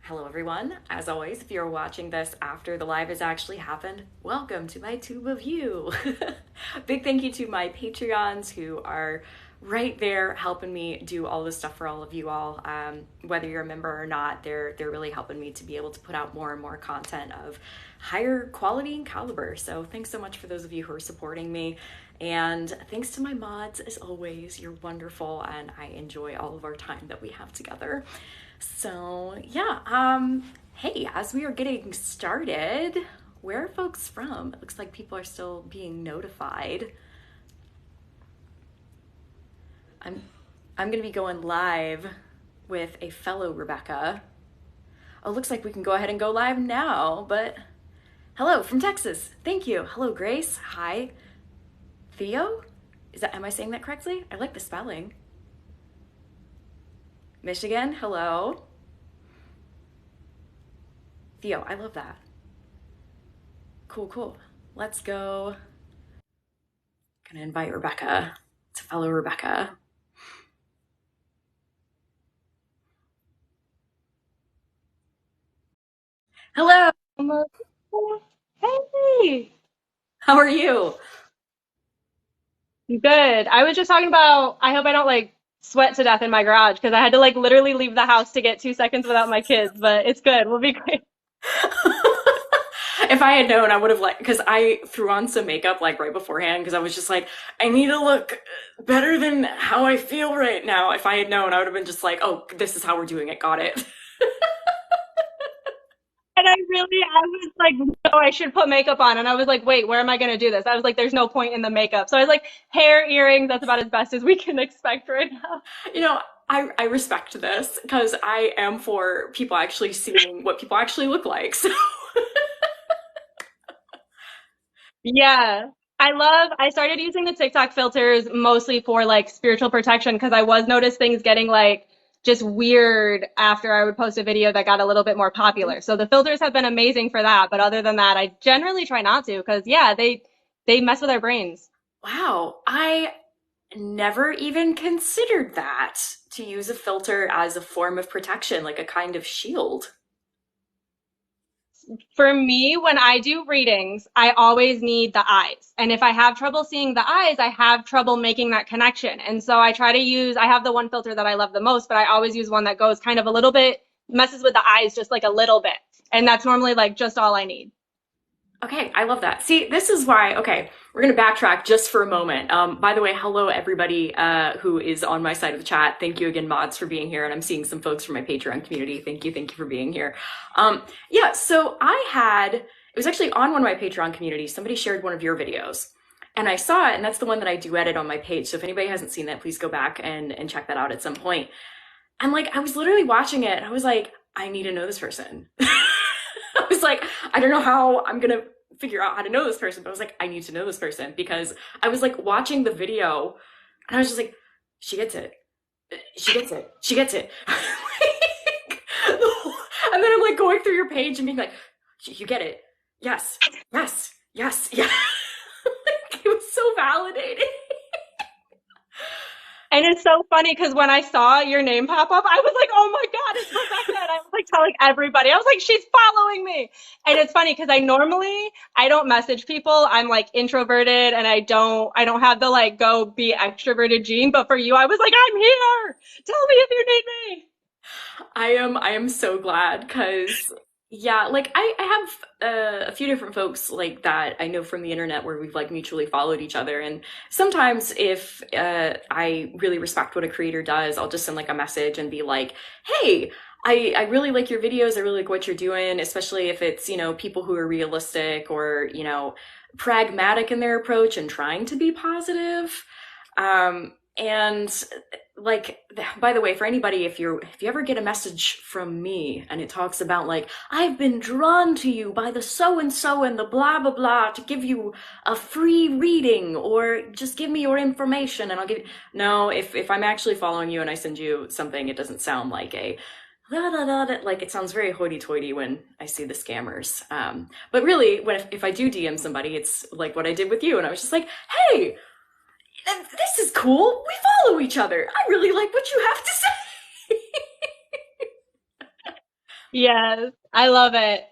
Hello everyone. As always, if you're watching this after the live has actually happened, welcome to my tube of you. Big thank you to my Patreons who are right there helping me do all this stuff for all of you all. Whether you're a member or not, they're really helping me to be able to put out more and more content of higher quality and caliber. So thanks so much for those of you who are supporting me. And thanks to my mods, as always. You're wonderful and I enjoy all of our time that we have together. So yeah, hey, as we are getting started, where are folks from? It looks like people are still being notified. I'm gonna be going live with a fellow Rebekah. Oh, looks like we can go ahead and go live now, but hello from Texas. Thank you. Hello, Grace. Hi. Theo? Am I saying that correctly? I like the spelling. Michigan, hello. Theo, I love that. Cool. Let's go. Gonna invite Rebekah. It's a fellow Rebekah. Hello. Hey, How are you? good. I was just talking about, I hope I don't sweat to death in my garage because I had to literally leave the house to get 2 seconds without my kids, but it's good. We'll be great. If I had known, I would have because I threw on some makeup right beforehand because I was just like, I need to look better than how I feel right now. If I had known, I would have been just like, oh, this is how we're doing it. Got it. And I was like, no, I should put makeup on. And I was like, wait, where am I going to do this? I was like, there's no point in the makeup. So I was like, hair, earrings, that's about as best as we can expect right now. You know, I respect this because I am for people actually seeing what people actually look like. So Yeah. I started using the TikTok filters mostly for spiritual protection because I was noticed things getting just weird after I would post a video that got a little bit more popular. So the filters have been amazing for that, but other than that, I generally try not to because yeah, they mess with our brains. wow, I never even considered that to use a filter as a form of protection, like a kind of shield. For me, when I do readings, I always need the eyes. And if I have trouble seeing the eyes, I have trouble making that connection. And so I have the one filter that I love the most, but I always use one that goes kind of a little bit, messes with the eyes just like a little bit. And that's normally just all I need. Okay, I love that. See, this is why, okay, we're going to backtrack just for a moment. By the way, hello everybody who is on my side of the chat. Thank you again, mods, for being here. And I'm seeing some folks from my Patreon community. Thank you for being here. Yeah, so it was actually on one of my Patreon communities. Somebody shared one of your videos. And I saw it, and that's the one that I do edit on my page. So if anybody hasn't seen that, please go back and check that out at some point. And I was literally watching it, and I was like, I need to know this person. I was like, I don't know how I'm gonna figure out how to know this person, but I was like, I need to know this person because I was watching the video and I was just like, she gets it. She gets it. She gets it. And then I'm going through your page and being like, you get it. Yes. Yeah. It was so validating. And it's so funny because when I saw your name pop up, I was like, oh my God, it's Rebekah. And I was telling everybody, I was like, she's following me. And it's funny because I don't message people. I'm introverted and I don't have the go be extroverted gene. But for you, I was like, I'm here. Tell me if you need me. I am so glad because yeah, I have a few different folks that I know from the internet where we've mutually followed each other, and sometimes if I really respect what a creator does, I'll just send a message and be like, hey, I really like your videos. I really like what you're doing, especially if it's, people who are realistic or, pragmatic in their approach and trying to be positive. And by the way, for anybody, if you ever get a message from me and it talks about I've been drawn to you by the so and so and the blah blah blah to give you a free reading or just give me your information and I'll give you, no, if I'm actually following you and I send you something, it doesn't sound like a da, da, da, da, it sounds very hoity-toity when I see the scammers. But really, if I do DM somebody, it's like what I did with you, and I was just like, hey, this is cool. We follow each other. I really like what you have to say. Yes, I love it.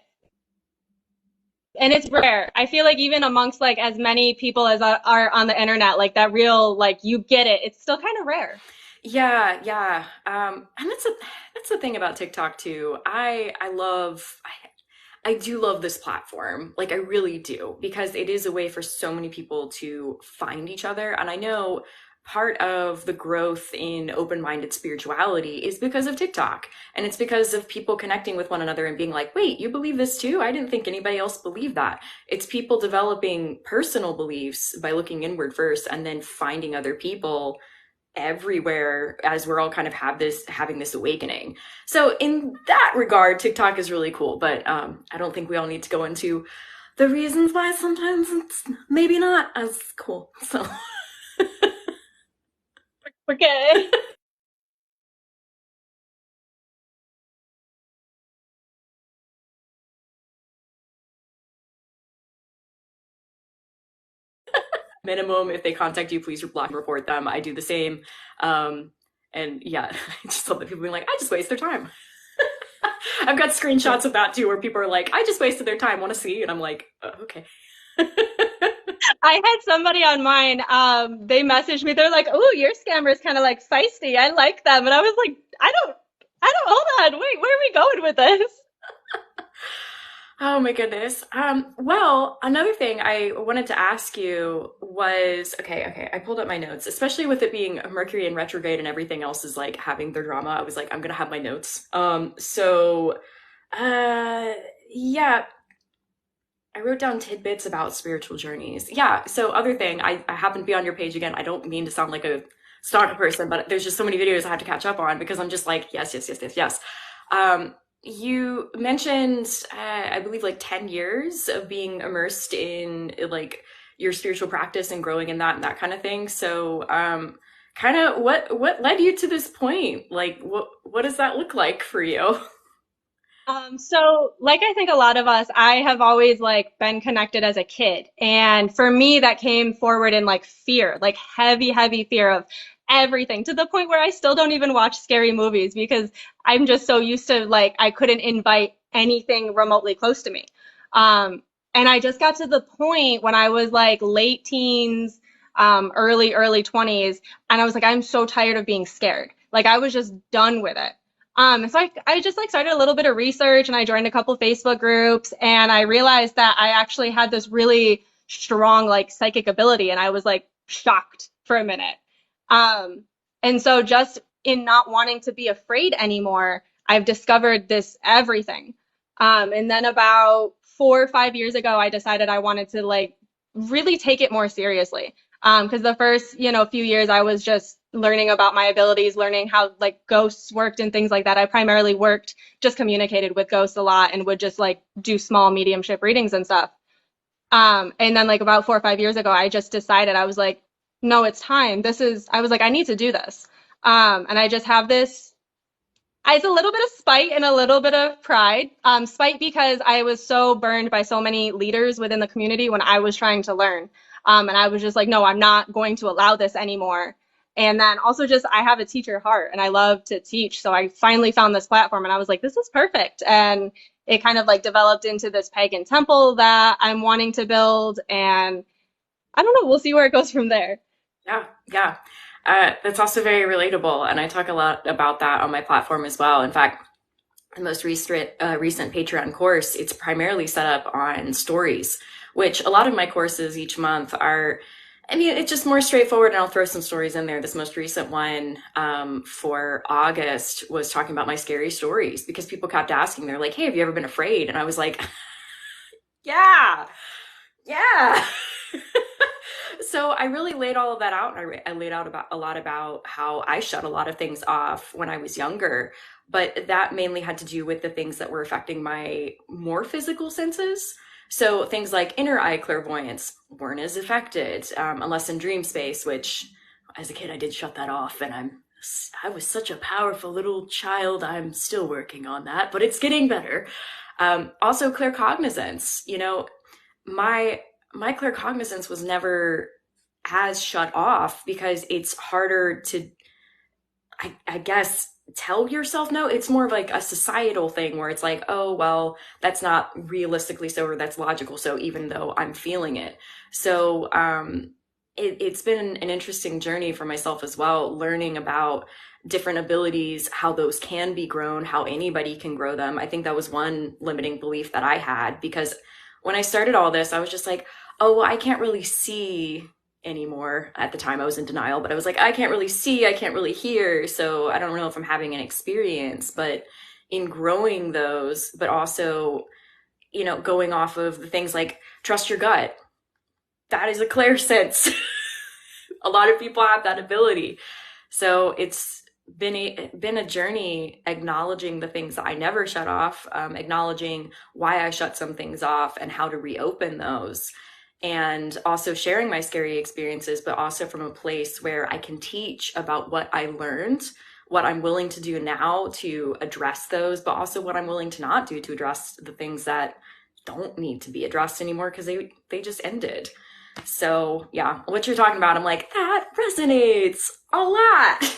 And it's rare. I feel like even amongst like as many people as are on the internet, like that real, like you get it, it's still kind of rare. Yeah, yeah. And that's the thing about TikTok too. I do love this platform. Like I really do, because it is a way for so many people to find each other. And I know part of the growth in open-minded spirituality is because of TikTok. And it's because of people connecting with one another and being like, wait, you believe this too? I didn't think anybody else believed that. It's people developing personal beliefs by looking inward first and then finding other people everywhere as we're all kind of having this awakening. So in that regard, TikTok is really cool, but I don't think we all need to go into the reasons why sometimes it's maybe not as cool. So Okay. minimum, if they contact you, please block and report them. I do the same. Um, and yeah, I just love that people being like, I just waste their time. I've got screenshots of that too, where people are like, I just wasted their time, want to see? And I'm like, okay. I had somebody on mine, they messaged me, they're like, "Oh, your scammer is kind of like feisty. I like them." And I was like, hold on, wait, where are we going with this? Oh my goodness. Well, another thing I wanted to ask you was, okay, I pulled up my notes, especially with it being Mercury in retrograde and everything else is like having their drama. I was like, I'm gonna have my notes. Uh, yeah, I wrote down tidbits about spiritual journeys. Yeah, so other thing, I happen to be on your page again. I don't mean to sound like a stalker person, but there's just so many videos I have to catch up on because I'm just like, yes, yes, yes, yes, yes. You mentioned, I believe, like 10 years of being immersed in like your spiritual practice and growing in that and that kind of thing. So, kind of what led you to this point? Like, what does that look like for you? So like I think a lot of us, I have always like been connected as a kid. And for me, that came forward in like fear, like heavy, heavy fear of everything to the point where I still don't even watch scary movies because I'm just so used to like I couldn't invite anything remotely close to me. Um, and I just got to the point when I was like late teens, early 20s, and I was like, I'm so tired of being scared. Like I was just done with it. So I just like started a little bit of research and I joined a couple Facebook groups and I realized that I actually had this really strong like psychic ability and I was like shocked for a minute. Um, and so just in not wanting to be afraid anymore, I've discovered this everything. And then about 4 or 5 years ago, I decided I wanted to like really take it more seriously. Because the first, few years I was just learning about my abilities, learning how like ghosts worked and things like that. I primarily just communicated with ghosts a lot and would just like do small mediumship readings and stuff. And then like about 4 or 5 years ago, I just decided I was like, no, it's time. I was like, I need to do this. And I just have this it's a little bit of spite and a little bit of pride. Spite because I was so burned by so many leaders within the community when I was trying to learn. And I was just like, no, I'm not going to allow this anymore. And then also just I have a teacher heart and I love to teach. So I finally found this platform and I was like, this is perfect. And it kind of like developed into this pagan temple that I'm wanting to build. And I don't know, we'll see where it goes from there. Yeah, yeah. That's also very relatable, and I talk a lot about that on my platform as well. In fact, the most recent Patreon course, it's primarily set up on stories, which a lot of my courses each month are. I mean, it's just more straightforward, and I'll throw some stories in there. This most recent one for August was talking about my scary stories because people kept asking. They're like, "Hey, have you ever been afraid?" And I was like, "Yeah, yeah." So I really laid all of that out, and I laid out about a lot about how I shut a lot of things off when I was younger, but that mainly had to do with the things that were affecting my more physical senses. So things like inner eye clairvoyance weren't as affected, unless in dream space, which as a kid I did shut that off, and I was such a powerful little child. I'm still working on that, but it's getting better. Also, claircognizance. My my claircognizance was never as shut off because it's harder to, I guess, tell yourself no. It's more of like a societal thing where it's like, oh, well, that's not realistically so, or that's logical so, even though I'm feeling it. So, it's been an interesting journey for myself as well, learning about different abilities, how those can be grown, how anybody can grow them. I think that was one limiting belief that I had because when I started all this, I was just like, oh, well, I can't really see anymore. At the time, I was in denial, but I was like, I can't really see, I can't really hear. So I don't know if I'm having an experience, but in growing those, but also, going off of the things like trust your gut. That is a clear sense. A lot of people have that ability. So it's been a journey acknowledging the things that I never shut off, acknowledging why I shut some things off and how to reopen those, and also sharing my scary experiences, but also from a place where I can teach about what I learned, what I'm willing to do now to address those, but also what I'm willing to not do to address the things that don't need to be addressed anymore because they just ended. So yeah, what you're talking about, I'm like, that resonates a lot.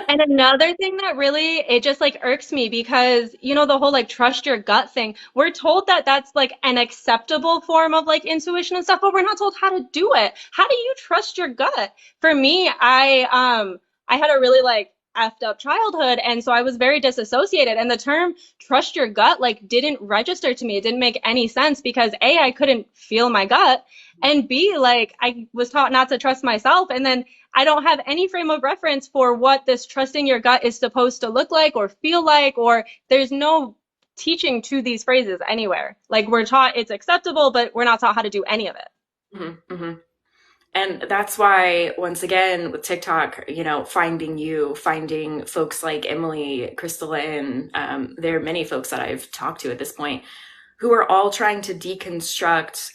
And another thing that really, it just like irks me because, the whole like trust your gut thing, we're told that that's like an acceptable form of like intuition and stuff, but we're not told how to do it. How do you trust your gut? For me, I had a really like effed up childhood. And so I was very disassociated. And the term trust your gut like didn't register to me. It didn't make any sense because A, I couldn't feel my gut. And B, like I was taught not to trust myself. And then I don't have any frame of reference for what this trusting your gut is supposed to look like or feel like, or there's no teaching to these phrases anywhere. Like we're taught it's acceptable, but we're not taught how to do any of it. Mm-hmm, mm-hmm. And that's why, once again, with TikTok, finding you, finding folks like Emily, Crystal, and there are many folks that I've talked to at this point who are all trying to deconstruct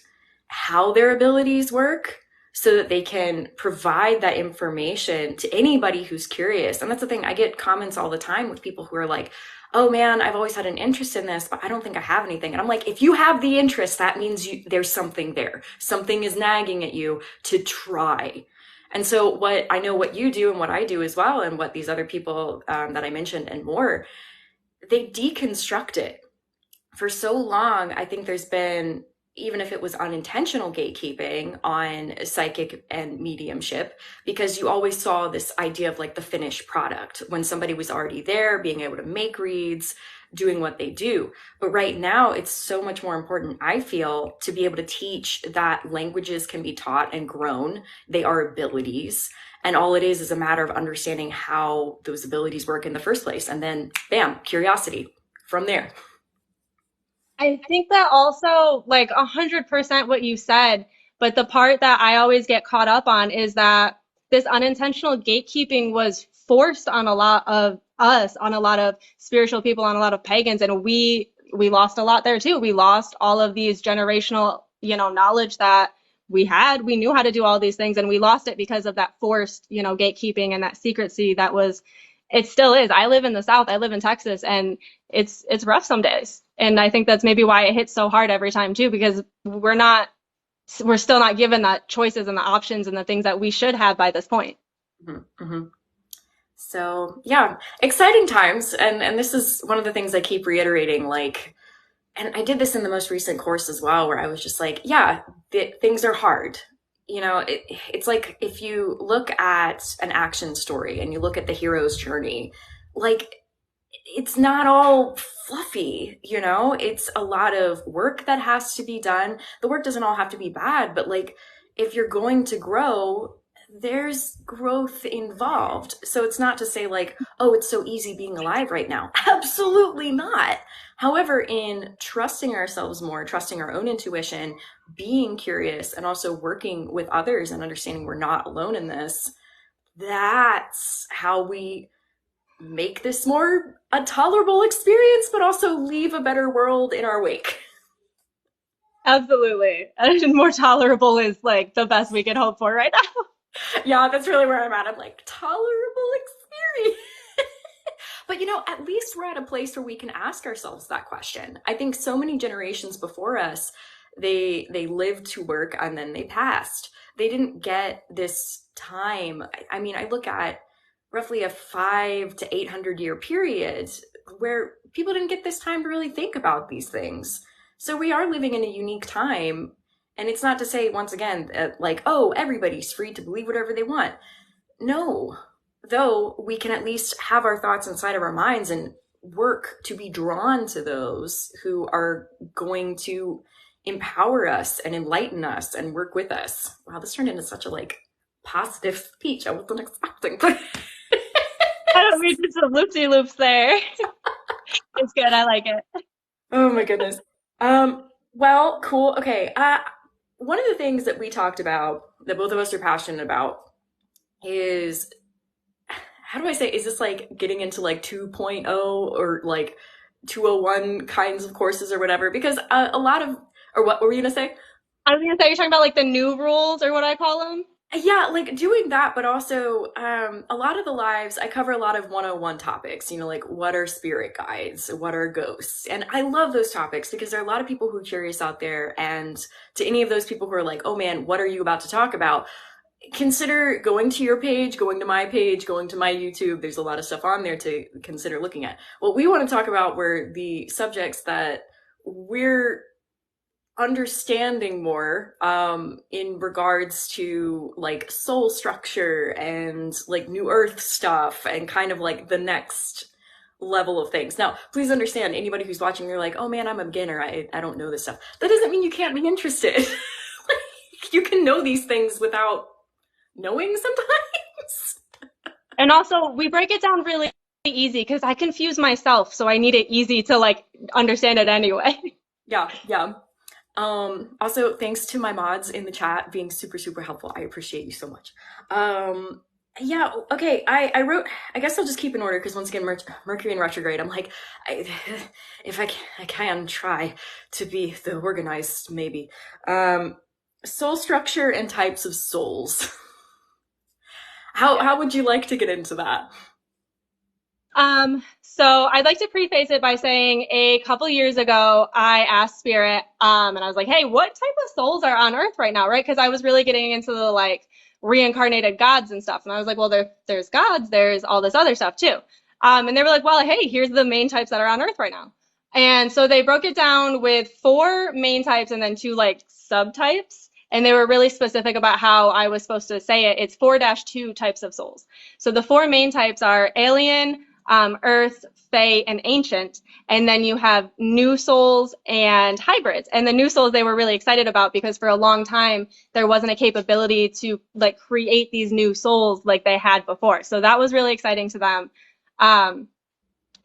how their abilities work so that they can provide that information to anybody who's curious. And that's the thing, I get comments all the time with people who are like, oh man, I've always had an interest in this, but I don't think I have anything. And I'm like, if you have the interest, that means there's something there. Something is nagging at you to try. And so what I know what you do and what I do as well, and what these other people that I mentioned and more, they deconstruct it. For so long, I think there's been, even if it was unintentional gatekeeping on psychic and mediumship, because you always saw this idea of like the finished product when somebody was already there, being able to make reads, doing what they do. But right now, it's so much more important, I feel, to be able to teach that languages can be taught and grown. They are abilities. And all it is a matter of understanding how those abilities work in the first place. And then, bam, curiosity from there. I think that also, like 100% what you said, but the part that I always get caught up on is that this unintentional gatekeeping was forced on a lot of us, on a lot of spiritual people, on a lot of pagans, and we lost a lot there too. We lost all of these generational, knowledge that we had. We knew how to do all these things, and we lost it because of that forced, gatekeeping and that secrecy that was. It still is. I live in the South. I live in Texas, and it's rough some days. And I think that's maybe why it hits so hard every time too, because we're still not given the choices and the options and the things that we should have by this point. Mm-hmm. Mm-hmm. So yeah, exciting times. And this is one of the things I keep reiterating, like, and I did this in the most recent course as well, where I was just like, yeah, things are hard. It's like if you look at an action story and you look at the hero's journey, like it's not all fluffy, it's a lot of work that has to be done. The work doesn't all have to be bad, but like if you're going to grow, there's growth involved. So it's not to say like, oh, it's so easy being alive right now. Absolutely not. However, in trusting ourselves more, trusting our own intuition, being curious, and also working with others and understanding we're not alone in this, that's how we make this more a tolerable experience, but also leave a better world in our wake. Absolutely. And more tolerable is like the best we can hope for right now. Yeah, that's really where I'm at. I'm like, tolerable experience. But at least we're at a place where we can ask ourselves that question. I think so many generations before us, they lived to work and then they passed. They didn't get this time. I mean, I look at roughly a 5 to 800 year period where people didn't get this time to really think about these things. So we are living in a unique time. And it's not to say, once again, like, oh, everybody's free to believe whatever they want. No, though we can at least have our thoughts inside of our minds and work to be drawn to those who are going to empower us and enlighten us and work with us. Wow, this turned into such a like positive speech. I wasn't expecting. I don't read some loopsy loops there. It's good. I like it. Oh my goodness. Well, cool. Okay. One of the things that we talked about that both of us are passionate about is, how do I say, is this like getting into like 2.0 or like 201 kinds of courses or whatever? Because a lot of, or what were you gonna say? I was gonna say you're talking about like the new rules or what I call them. Yeah, like doing that, but also a lot of the lives, I cover a lot of 101 topics, like what are spirit guides, what are ghosts? And I love those topics because there are a lot of people who are curious out there. And to any of those people who are like, oh man, what are you about to talk about? Consider going to your page, going to my page, going to my YouTube. There's a lot of stuff on there to consider looking at. What we want to talk about were the subjects that we're understanding more in regards to like soul structure and like new earth stuff and kind of like the next level of things. Now, please understand, anybody who's watching, you're like, oh man, I'm a beginner, I don't know this stuff. That doesn't mean you can't be interested. Like, you can know these things without knowing sometimes. And also, we break it down really easy because I confuse myself, so I need it easy to like understand it anyway. Yeah, yeah. Also, thanks to my mods in the chat being super, super helpful. I appreciate you so much. Yeah, okay. I wrote, I guess I'll just keep in order because once again, Mercury in retrograde, I'm like, I, if I can try to be the organized, maybe. Soul structure and types of souls. How would you like to get into that? So I'd like to preface it by saying a couple years ago, I asked Spirit, and I was like, hey, what type of souls are on Earth right now, right? Because I was really getting into the like reincarnated gods and stuff. And I was like, well, there's gods, there's all this other stuff too. And they were like, well, hey, here's the main types that are on Earth right now. And so they broke it down with 4 main types and then 2 like subtypes. And they were really specific about how I was supposed to say it. It's 4-2 types of souls. So the 4 main types are alien, Earth, Fae, and Ancient. And then you have new souls and hybrids. And the new souls they were really excited about because for a long time there wasn't a capability to like create these new souls like they had before. So that was really exciting to them.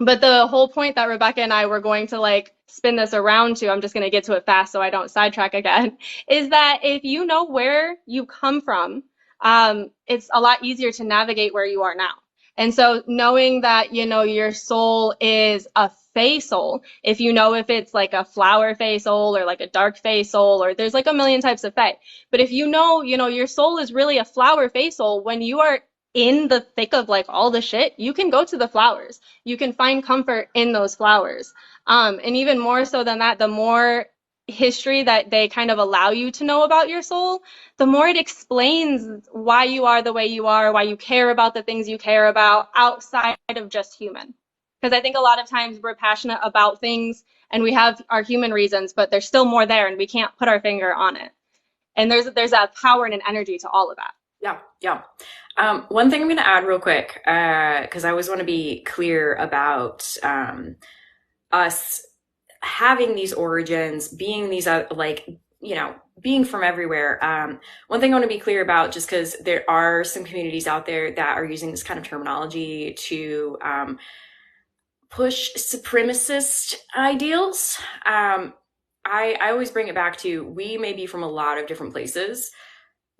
But the whole point that Rebekah and I were going to like spin this around to, I'm just going to get to it fast so I don't sidetrack again, is that if you know where you come from, it's a lot easier to navigate where you are now. And so knowing that, your soul is a Fae soul, if you know if it's like a flower Fae soul or like a dark Fae soul, or there's like a million types of Fae. But if you know, your soul is really a flower Fae soul, when you are in the thick of like all the shit, you can go to the flowers. You can find comfort in those flowers. And even more so than that, the more history that they kind of allow you to know about your soul, the more it explains why you are the way you are, why you care about the things you care about outside of just human. Because I think a lot of times we're passionate about things and we have our human reasons, but there's still more there and we can't put our finger on it. And there's a power and an energy to all of that. Yeah, yeah. One thing I'm going to add real quick, because I always want to be clear about us having these origins, being these, being from everywhere. One thing I want to be clear about, just because there are some communities out there that are using this kind of terminology to push supremacist ideals. I always bring it back to, we may be from a lot of different places.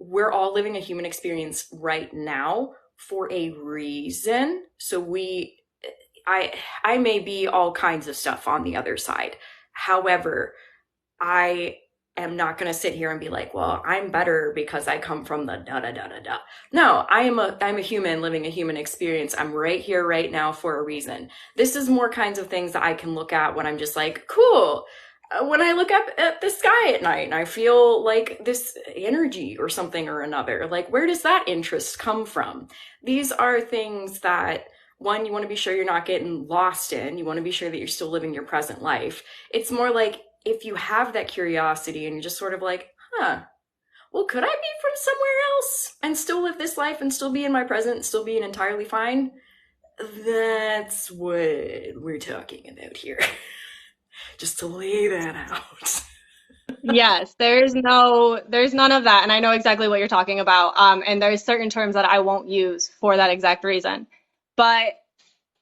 We're all living a human experience right now for a reason. So I may be all kinds of stuff on the other side. However, I am not going to sit here and be like, well, I'm better because I come from the da da da da da. No, I'm a human living a human experience. I'm right here right now for a reason. This is more kinds of things that I can look at when I'm just like, cool. when I look up at the sky at night and I feel like this energy or something or another, like where does that interest come from? These are things that, one, you want to be sure you're not getting lost in. You want to be sure that you're still living your present life. It's more like if you have that curiosity and you're just sort of like, huh, well, could I be from somewhere else and still live this life and still be in my present and still being entirely fine? That's what we're talking about here. Just to lay that out. Yes, there's none of that, and I know exactly what you're talking about. And there's certain terms that I won't use for that exact reason. But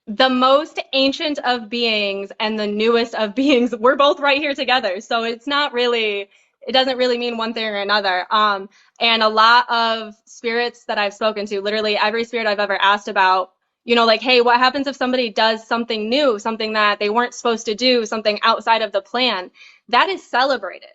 the most ancient of beings and the newest of beings, we're both right here together. So it's not really, it doesn't really mean one thing or another. And a lot of spirits that I've spoken to, literally every spirit I've ever asked about, like, hey, what happens if somebody does something new, something that they weren't supposed to do, something outside of the plan? That is celebrated.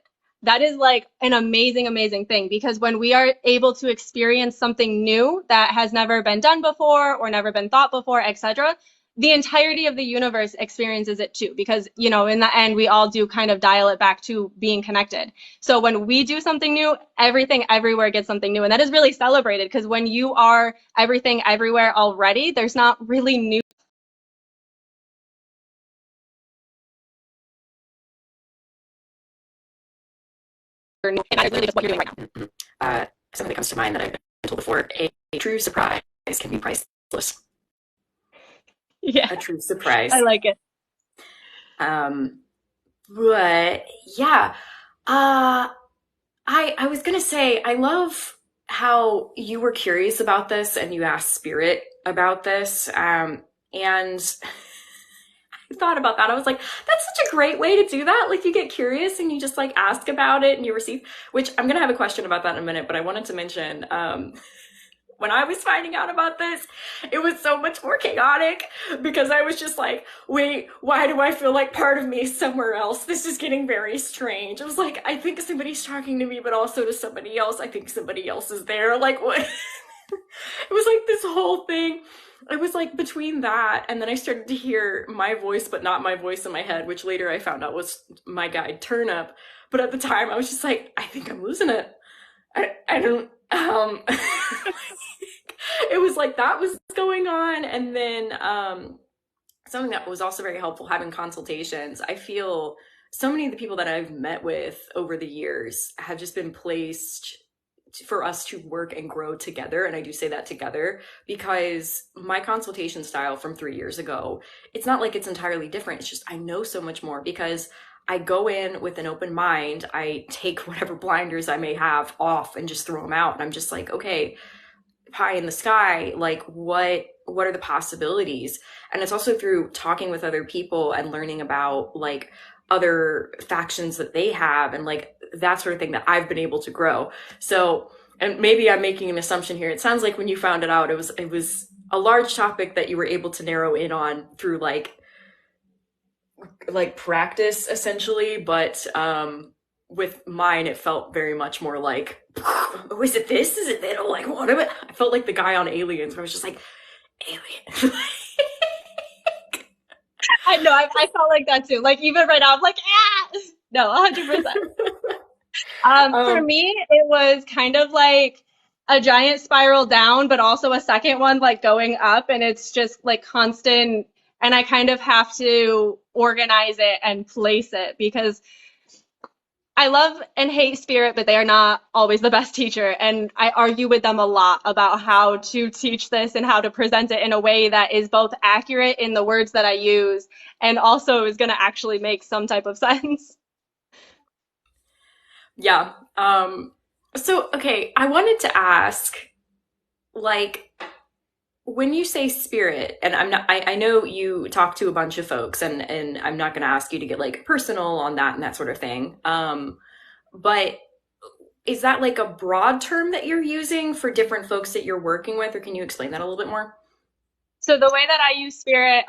That is like an amazing, amazing thing because when we are able to experience something new that has never been done before or never been thought before, etc., the entirety of the universe experiences it too because in the end we all do kind of dial it back to being connected. So when we do something new, everything everywhere gets something new, and that is really celebrated because when you are everything everywhere already, there's not really new. And that is literally just what you're doing right now. Something that comes to mind that I've been told before, a true surprise can be priceless. Yeah, A true surprise. I like it. Um, but yeah, uh, I was gonna say I love how you were curious about this and you asked Spirit about this. And I thought about that. I was like, that's such a great way to do that. Like you get curious and you just like ask about it and you receive, which I'm gonna have a question about that in a minute, but I wanted to mention, when I was finding out about this, it was so much more chaotic because I was just like, wait, why do I feel like part of me is somewhere else? This is getting very strange. I was like, I think somebody's talking to me, but also to somebody else. I think somebody else is there. Like, what? It was like this whole thing. It was like between that and then I started to hear my voice, but not my voice in my head, which later I found out was my guide Turnip. But at the time, I was just like, I think I'm losing it. I don't it was like that was going on and then something that was also very helpful having consultations. I feel so many of the people that I've met with over the years have just been placed for us to work and grow together, and I do say that together because my consultation style from 3 years ago, it's not like it's entirely different. It's just I know so much more because I go in with an open mind. I take whatever blinders I may have off and just throw them out. And I'm just like, okay, pie in the sky, like what are the possibilities? And it's also through talking with other people and learning about like other factions that they have and like that sort of thing that I've been able to grow. So, and maybe I'm making an assumption here. It sounds like when you found it out, it was a large topic that you were able to narrow in on through like practice essentially, but with mine it felt very much more like, oh, is it this? Is it that? Oh, like what am I? I felt like the guy on Aliens where I was just like, alien. I know, I felt like that too. Like even right now, I'm like, ah, no, 100%. For um me, it was kind of like a giant spiral down, but also a second one like going up, and it's just like constant. And I kind of have to organize it and place it because I love and hate spirit, but they are not always the best teacher. And I argue with them a lot about how to teach this and how to present it in a way that is both accurate in the words that I use and also is going to actually make some type of sense. yeah. So okay, I wanted to ask, like, when you say spirit, and I know you talk to a bunch of folks, and I'm not going to ask you to get like personal on that and that sort of thing. But is that like a broad term that you're using for different folks that you're working with, or can you explain that a little bit more? So the way that I use spirit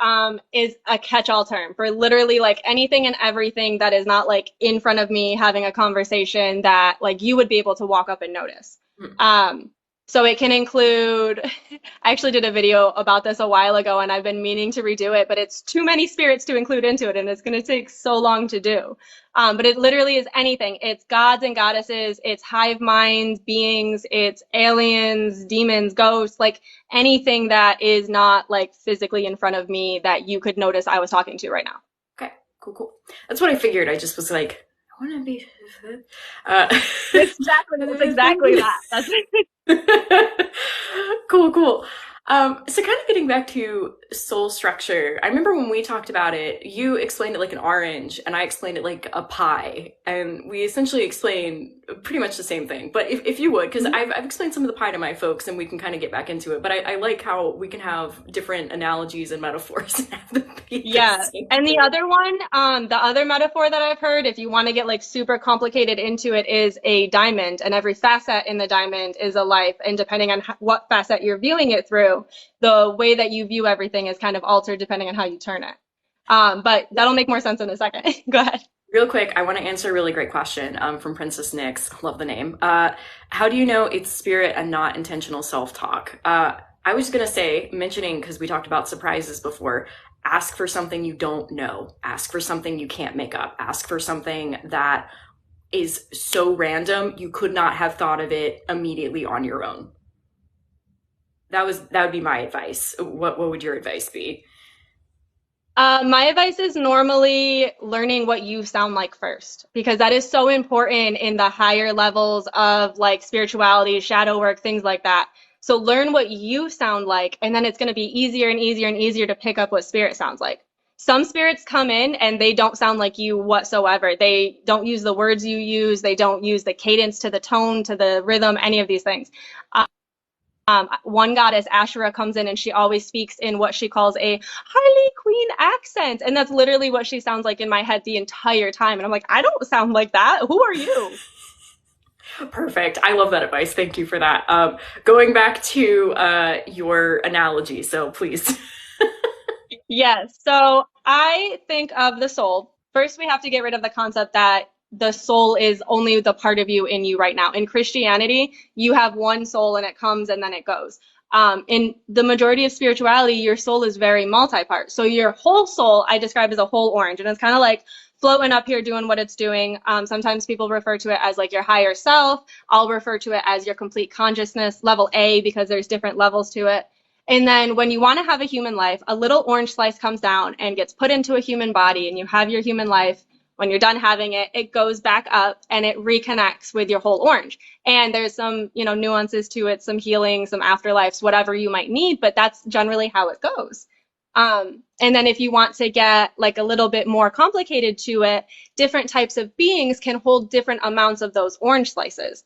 is a catch-all term for literally like anything and everything that is not like in front of me having a conversation that like you would be able to walk up and notice. Hmm. So it can include, I actually did a video about this a while ago and I've been meaning to redo it, but it's too many spirits to include into it and it's going to take so long to do. But it literally is anything. It's gods and goddesses, it's hive mind beings, it's aliens, demons, ghosts, like anything that is not like physically in front of me that you could notice I was talking to right now. Okay, cool, cool. That's what I figured. I just was like, I want to be. Uh, That's exactly that. That's cool, cool. So kind of getting back to soul structure, I remember when we talked about it, you explained it like an orange, and I explained it like a pie, and we essentially explained pretty much the same thing. But if you would, because I've explained some of the pie to my folks, and we can kind of get back into it. But I like how we can have different analogies and metaphors and have them be the Yeah. same And the thing. other one, the other metaphor that I've heard, if you want to get like super complicated into it, is a diamond, and every facet in the diamond is a life. And depending on what facet you're viewing it through, the way that you view everything is kind of altered depending on how you turn it. But that'll make more sense in a second. Go ahead. Real quick, I want to answer a really great question from Princess Nyx. Love the name. How do you know it's spirit and not intentional self-talk? I was going to say, mentioning, because we talked about surprises before, ask for something you don't know. Ask for something you can't make up. Ask for something that is so random you could not have thought of it immediately on your own. That would be my advice. What would your advice be? My advice is normally learning what you sound like first, because that is so important in the higher levels of like spirituality, shadow work, things like that. So learn what you sound like, and then it's going to be easier and easier and easier to pick up what spirit sounds like. Some spirits come in and they don't sound like you whatsoever. They don't use the words you use. They don't use the cadence to the tone, to the rhythm, any of these things. One goddess, Ashura, comes in and she always speaks in what she calls a Harley Quinn accent. And that's literally what she sounds like in my head the entire time. And I'm like, I don't sound like that. Who are you? Perfect. I love that advice. Thank you for that. Going back to your analogy, so please. Yes. So I think of the soul. First, we have to get rid of the concept that the soul is only the part of you in you right now. In Christianity, you have one soul and it comes and then it goes. In the majority of spirituality, your soul is very multi-part. So your whole soul, I describe as a whole orange, and it's kind of like floating up here doing what it's doing. Sometimes people refer to it as like your higher self. I'll refer to it as your complete consciousness, level A, because there's different levels to it. And then when you want to have a human life, a little orange slice comes down and gets put into a human body, and you have your human life. When you're done having it, it goes back up and it reconnects with your whole orange. And there's some, nuances to it, some healing, some afterlives, whatever you might need, but that's generally how it goes. And then if you want to get like a little bit more complicated to it, different types of beings can hold different amounts of those orange slices.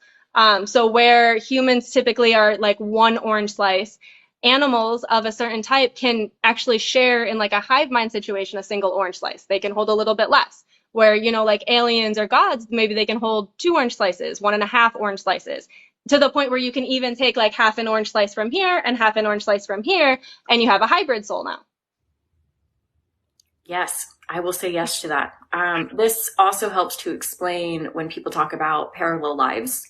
So where humans typically are like one orange slice, animals of a certain type can actually share in like a hive mind situation a single orange slice. They can hold a little bit less. Where, like aliens or gods, maybe they can hold two orange slices, one and a half orange slices, to the point where you can even take like half an orange slice from here and half an orange slice from here, and you have a hybrid soul now. Yes, I will say yes to that. This also helps to explain when people talk about parallel lives.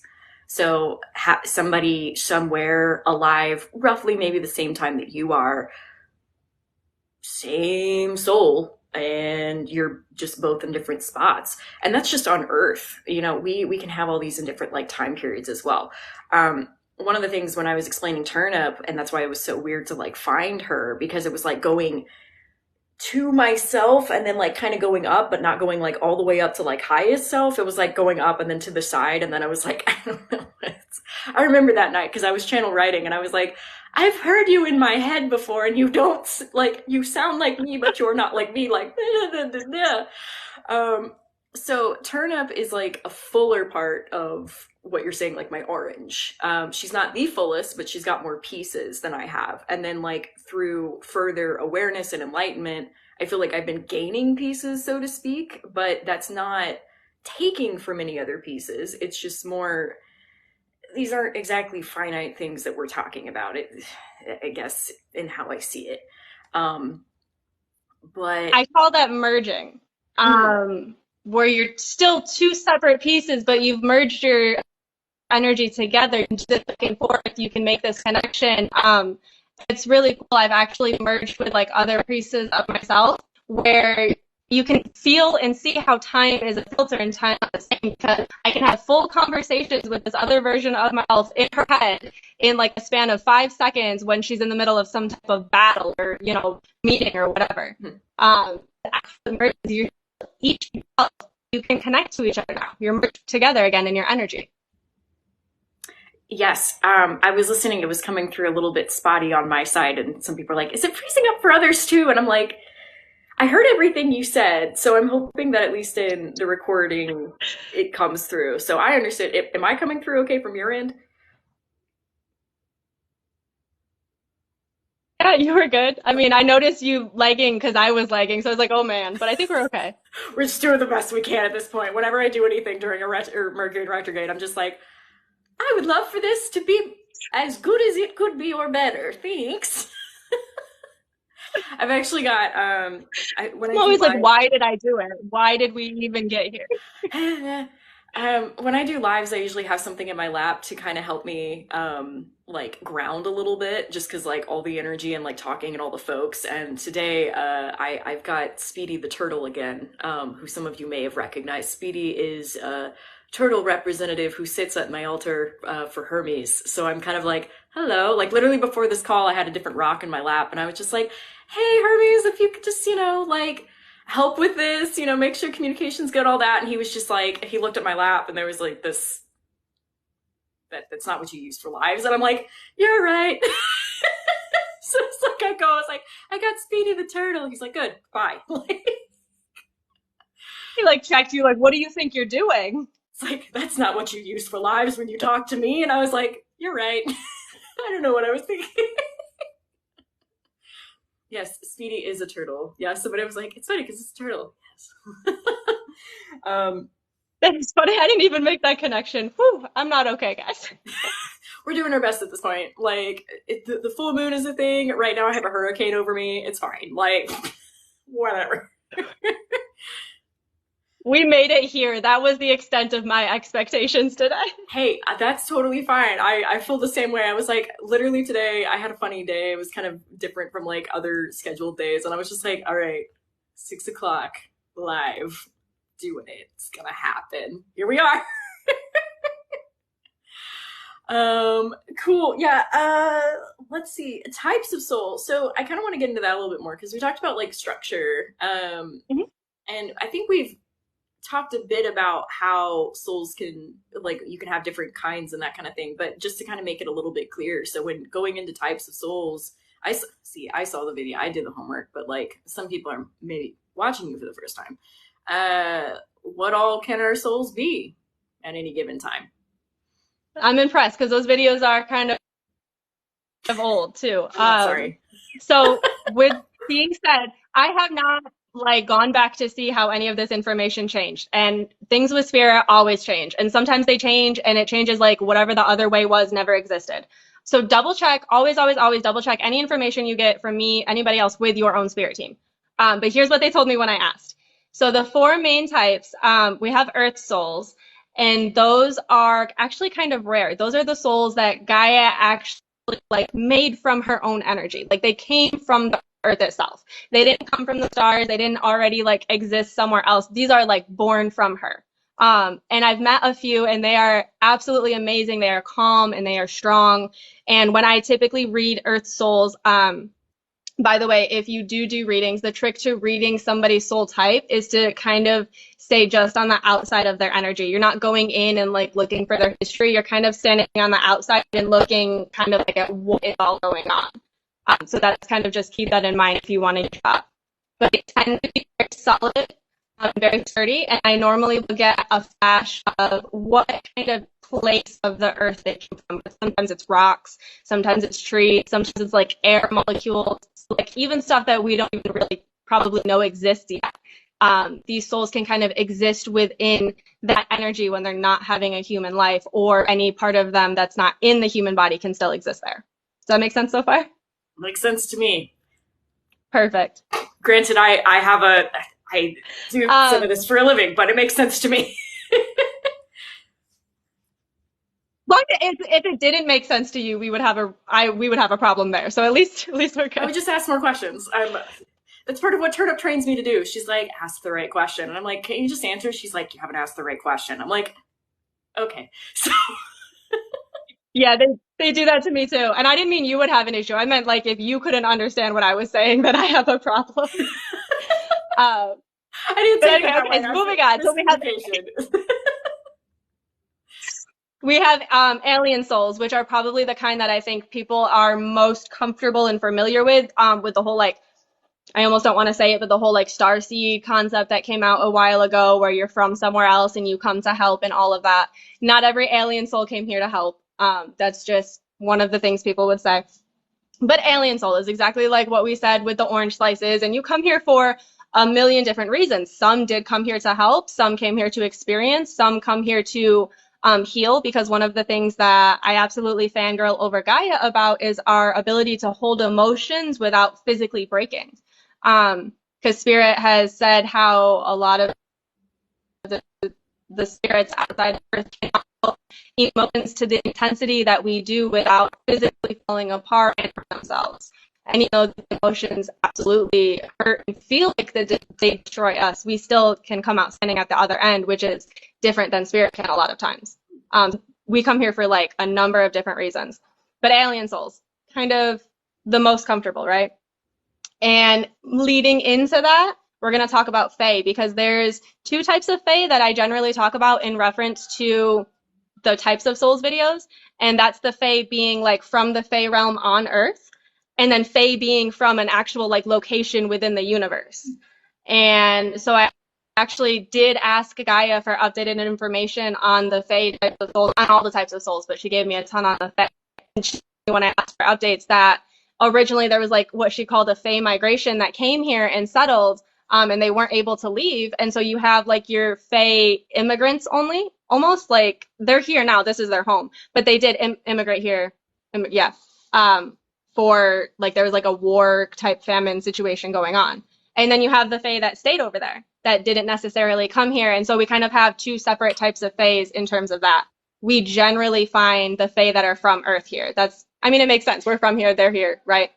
So, somebody somewhere alive, roughly maybe the same time that you are, same soul, and you're just both in different spots. And that's just on Earth. We can have all these in different like time periods as well. One of the things when I was explaining Turnip, and that's why it was so weird to like find her, because it was like going to myself and then like kind of going up but not going like all the way up to like highest self. It was like going up and then to the side, and then I was like, I don't know. I remember that night because I was channel writing and I was like, I've heard you in my head before and you don't like, you sound like me but you're not like me, like um so Turnip is like a fuller part of what you're saying, like my orange. She's not the fullest, but she's got more pieces than I have. And then like through further awareness and enlightenment, I feel like I've been gaining pieces, so to speak, but that's not taking from any other pieces. It's just more, these aren't exactly finite things that we're talking about, I guess, in how I see it. Um, but I call that merging, where you're still two separate pieces, but you've merged your energy together, you can do this back and forth, you can make this connection. It's really cool. I've actually merged with like other pieces of myself where you can feel and see how time is a filter and time is the same, because I can have full conversations with this other version of myself in her head in like a span of 5 seconds when she's in the middle of some type of battle or, meeting or whatever. You each you can connect to each other now. You're merged together again in your energy. Yes, I was listening. It was coming through a little bit spotty on my side, and some people are like, "Is it freezing up for others too?" And I'm like, "I heard everything you said, so I'm hoping that at least in the recording it comes through." So I understood. Am I coming through okay from your end? Yeah, you were good. I mean, I noticed you lagging because I was lagging, so I was like, oh man, but I think we're okay. We're just doing the best we can at this point. Whenever I do anything during a or Mercury retrograde, I'm just like, I would love for this to be as good as it could be or better. Thanks. I've actually got when I I'm do always like, live, why did I do it? Why did we even get here? when I do lives, I usually have something in my lap to kind of help me like ground a little bit, just because like all the energy and like talking and all the folks. And today I've got Speedy the turtle again, who some of you may have recognized. Speedy is turtle representative who sits at my altar for Hermes. So I'm kind of like, hello. Like literally before this call, I had a different rock in my lap, and I was just like, hey Hermes, if you could just, like help with this, make sure communication's good, all that. And he was just like, he looked at my lap and there was like this, that's not what you use for lives. And I'm like, you're right. So it's like I was like, I got Speedy the turtle. He's like, good, bye. He like checked you like, what do you think you're doing? It's like, that's not what you use for lives when you talk to me. And I was like, you're right. I don't know what I was thinking. Yes, Speedy is a turtle. Yeah, somebody was like, it's funny because it's a turtle. Yes. That's funny. I didn't even make that connection. Whew, I'm not okay, guys. We're doing our best at this point. Like, the full moon is a thing. Right now I have a hurricane over me. It's fine. Like, whatever. We made it here. That was the extent of my expectations today. Hey, that's totally fine. I feel the same way. I was like, literally today, I had a funny day. It was kind of different from like other scheduled days. And I was just like, all right, 6 o'clock live, doing it. It's gonna happen. Here we are. Cool. Yeah. Let's see. Types of soul. So I kind of want to get into that a little bit more because we talked about like structure. Mhm. And I think we've talked a bit about how souls can, like, you can have different kinds and that kind of thing, but just to kind of make it a little bit clearer. So when going into types of souls, I saw the video, I did the homework, but like some people are maybe watching you for the first time. What all can our souls be at any given time? I'm impressed because those videos are kind of old too. Sorry. So with being said, I have not like gone back to see how any of this information changed. And things with spirit always change. And sometimes they change and it changes like whatever the other way was never existed. So double check, always, always, always double check any information you get from me, anybody else with your own spirit team. But here's what they told me when I asked. So the four main types, we have earth souls, and those are actually kind of rare. Those are the souls that Gaia actually like made from her own energy. Like they came from the earth itself. They didn't come from the stars. They didn't already like exist somewhere else. These are like born from her. And I've met a few and they are absolutely amazing. They are calm and they are strong. And when I typically read earth souls, by the way, if you do readings, the trick to reading somebody's soul type is to kind of stay just on the outside of their energy. You're not going in and like looking for their history. You're kind of standing on the outside and looking kind of like at what is all going on. So that's kind of just keep that in mind if you want to do that. But they tend to be very solid, very sturdy, and I normally will get a flash of what kind of place of the earth they came from. Sometimes it's rocks, sometimes it's trees, sometimes it's like air molecules, like even stuff that we don't even really probably know exists yet. These souls can kind of exist within that energy when they're not having a human life, or any part of them that's not in the human body can still exist there. Does that make sense so far? Makes sense to me. Perfect. Granted, I do some of this for a living, but it makes sense to me. Long if it didn't make sense to you, we would have a problem there. So at least we're I good. would just ask more questions. That's part of what Turnip trains me to do. She's like, ask the right question. And I'm like, can you just answer? She's like, you haven't asked the right question. I'm like, okay. So Yeah, they do that to me too. And I didn't mean you would have an issue. I meant like if you couldn't understand what I was saying, then I have a problem. Um, I didn't but take it anyway, that way. okay, so That's moving on. So miscommunication. we have alien souls, which are probably the kind that I think people are most comfortable and familiar with the whole like I almost don't want to say it, but the whole like starseed concept that came out a while ago where you're from somewhere else and you come to help and all of that. Not every alien soul came here to help. That's just one of the things people would say. But alien soul is exactly like what we said with the orange slices, and you come here for a million different reasons. Some did come here to help, some came here to experience, some come here to heal, because one of the things that I absolutely fangirl over Gaia about is our ability to hold emotions without physically breaking. Because Spirit has said how a lot of the spirits outside of Earth cannot feel emotions to the intensity that we do without physically falling apart and hurt themselves. And the emotions absolutely hurt and feel like they destroy us. We still can come out standing at the other end, which is different than Spirit can a lot of times. We come here for like a number of different reasons. But alien souls, kind of the most comfortable, right? And leading into that, we're going to talk about Fae, because there's two types of Fae that I generally talk about in reference to the types of souls videos. And that's the Fae being like from the Fae realm on Earth, and then Fae being from an actual like location within the universe. And so I actually did ask Gaia for updated information on the Fae types of souls, on all the types of souls, but she gave me a ton on the Fae. And she, when I asked for updates, that originally there was like what she called a Fae migration that came here and settled, and they weren't able to leave. And so you have like your Fae immigrants only, almost like they're here now, this is their home, but they did immigrate here. Yeah. For like, there was like a war type famine situation going on. And then you have the Fae that stayed over there that didn't necessarily come here. And so we kind of have two separate types of Faes in terms of that. We generally find the Fae that are from Earth here. It makes sense. We're from here, they're here, right?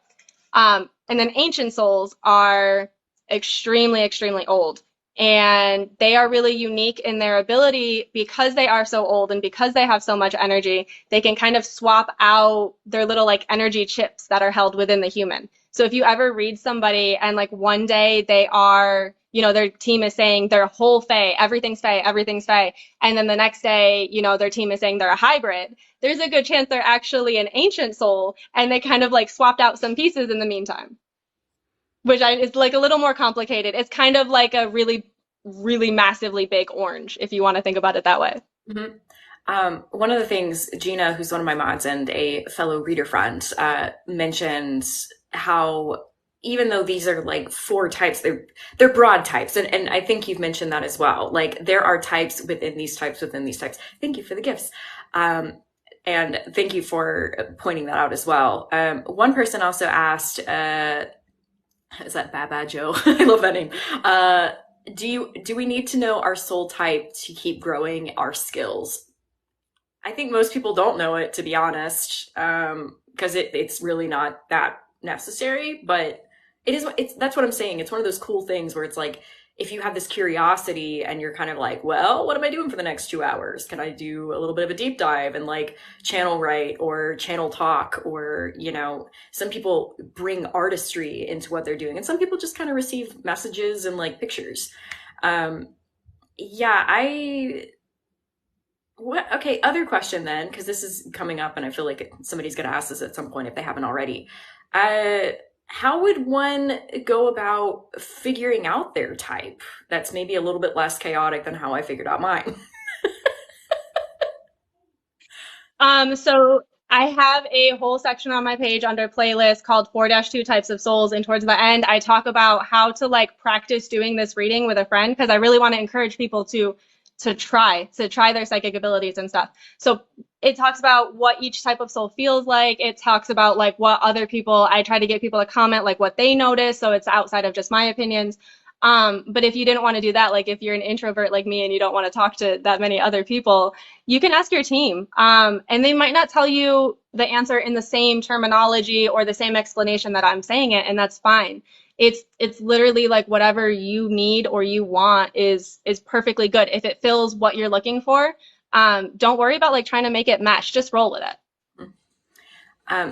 And then ancient souls are extremely, extremely old. And they are really unique in their ability, because they are so old and because they have so much energy, they can kind of swap out their little like energy chips that are held within the human. So if you ever read somebody and like one day they are, their team is saying they're whole Fae, everything's Fae, everything's Fae. And then the next day, their team is saying they're a hybrid. There's a good chance they're actually an ancient soul, and they kind of like swapped out some pieces in the meantime, which is like a little more complicated. It's kind of like a really, really massively big orange, if you want to think about it that way. Mm-hmm. One of the things, Gina, who's one of my mods and a fellow reader friend, mentioned how even though these are like four types, they're broad types. And I think you've mentioned that as well. Like there are types within these types within these types. Thank you for the gifts. And thank you for pointing that out as well. One person also asked, is that Baba Joe? I love that name. Do we need to know our soul type to keep growing our skills? I think most people don't know it, to be honest, because it's really not that necessary. But that's what I'm saying. It's one of those cool things where it's like, if you have this curiosity and you're kind of like, well, what am I doing for the next 2 hours? Can I do a little bit of a deep dive and like channel write or channel talk? Or, some people bring artistry into what they're doing, and some people just kind of receive messages and like pictures. Okay, other question then, because this is coming up and I feel like somebody's going to ask this at some point if they haven't already. How would one go about figuring out their type that's maybe a little bit less chaotic than how I figured out mine? So I have a whole section on my page under playlist called 4-2 Types of Souls. And towards the end, I talk about how to like practice doing this reading with a friend, because I really want to encourage people to try their psychic abilities and stuff. So it talks about what each type of soul feels like. It talks about like what other people, I try to get people to comment like what they notice, so it's outside of just my opinions. But if you didn't want to do that, like if you're an introvert like me and you don't want to talk to that many other people, you can ask your team. And they might not tell you the answer in the same terminology or the same explanation that I'm saying it, and that's fine. It's literally like whatever you need or you want is perfectly good. If it fills what you're looking for, don't worry about like trying to make it match. Just roll with it.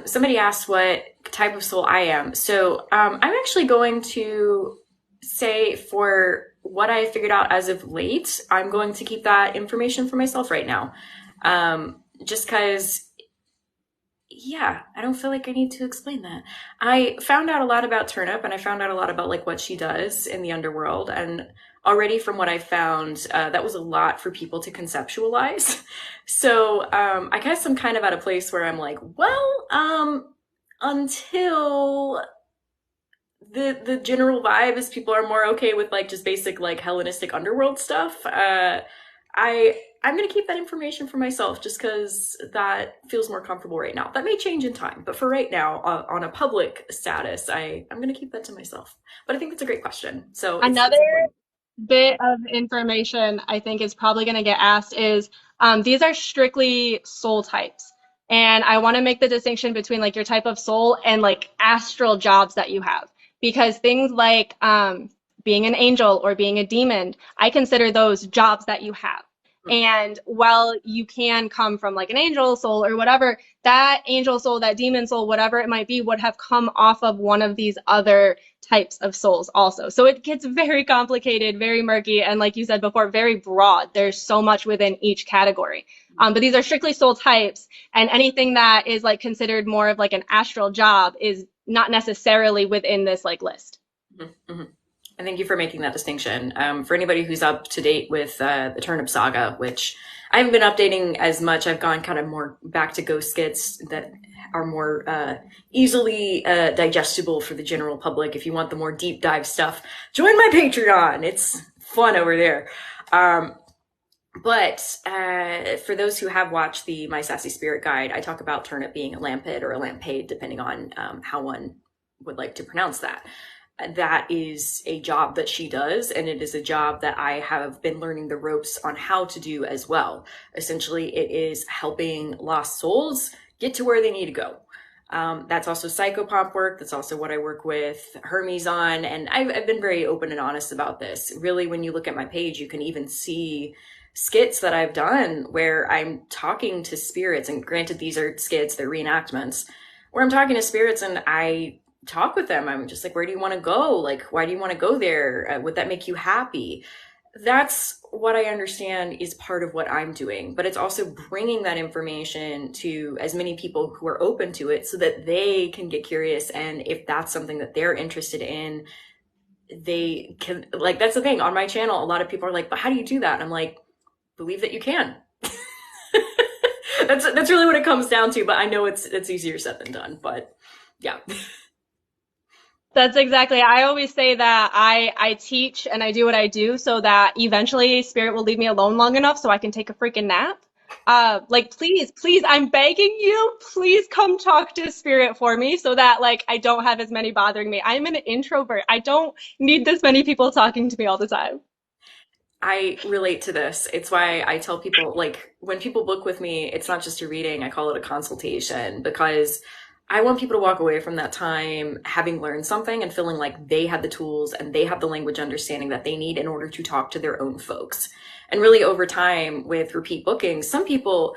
Somebody asked what type of soul I am. So I'm actually going to say for what I figured out as of late, I'm going to keep that information for myself right now. Just because, yeah, I don't feel like I need to explain that. I found out a lot about Turnip and I found out a lot about like what she does in the underworld. And already from what I found, that was a lot for people to conceptualize. So I guess I'm kind of at a place where I'm like, well, until the general vibe is people are more okay with like just basic like Hellenistic underworld stuff. I'm gonna keep that information for myself just because that feels more comfortable right now. That may change in time, but for right now, on a public status, I'm gonna keep that to myself. But I think that's a great question. So it's Another important. bit of information I think is probably going to get asked is these are strictly soul types. And I want to make the distinction between like your type of soul and like astral jobs that you have. Because things like being an angel or being a demon, I consider those jobs that you have. And while you can come from like an angel soul or whatever, that angel soul, that demon soul, whatever it might be, would have come off of one of these other types of souls also. So it gets very complicated, very murky, and like you said before, very broad. There's so much within each category. But these are strictly soul types, and anything that is like considered more of like an astral job is not necessarily within this like list. Mm-hmm. Mm-hmm. And thank you for making that distinction. For anybody who's up to date with the Turnip Saga, which I haven't been updating as much, I've gone kind of more back to ghost skits that are more easily digestible for the general public. If you want the more deep dive stuff, join my Patreon. It's fun over there. But for those who have watched the My Sassy Spirit Guide, I talk about Turnip being a lampid or a lampade, depending on how one would like to pronounce that. That is a job that she does, and it is a job that I have been learning the ropes on how to do as well. Essentially, it is helping lost souls get to where they need to go. That's also psychopomp work. That's also what I work with Hermes on, and I've been very open and honest about this. Really, when you look at my page, you can even see skits that I've done where I'm talking to spirits, and granted, these are skits, they're reenactments, where I'm talking to spirits and I talk with them. I'm just like, where do you want to go? Like, why do you want to go there? Would that make you happy? That's what I understand is part of what I'm doing, but it's also bringing that information to as many people who are open to it so that they can get curious. And if that's something that they're interested in, they can, like, that's the thing on my channel. A lot of people are like, but how do you do that? And I'm like, believe that you can. That's really what it comes down to, but I know it's easier said than done, but yeah. That's exactly. I always say that I teach and I do what I do so that eventually spirit will leave me alone long enough so I can take a freaking nap. Like please, please, I'm begging you, please come talk to spirit for me so that like I don't have as many bothering me. I'm an introvert. I don't need this many people talking to me all the time. I relate to this. It's why I tell people, like, when people book with me, it's not just a reading, I call it a consultation because I want people to walk away from that time having learned something and feeling like they have the tools and they have the language understanding that they need in order to talk to their own folks. And really, over time with repeat bookings, some people,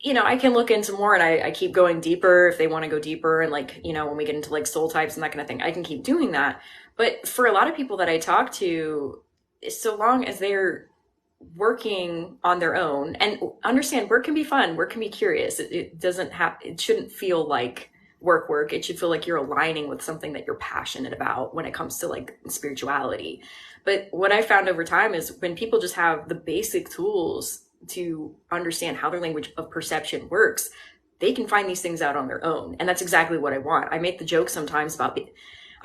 I can look into more and I keep going deeper if they want to go deeper. And like, when we get into like soul types and that kind of thing, I can keep doing that. But for a lot of people that I talk to, so long as they're working on their own and understand work can be fun, work can be curious. It doesn't have, it shouldn't feel like work. It should feel like you're aligning with something that you're passionate about when it comes to like spirituality. But what I found over time is when people just have the basic tools to understand how their language of perception works, they can find these things out on their own. And that's exactly what I want. I make the joke sometimes about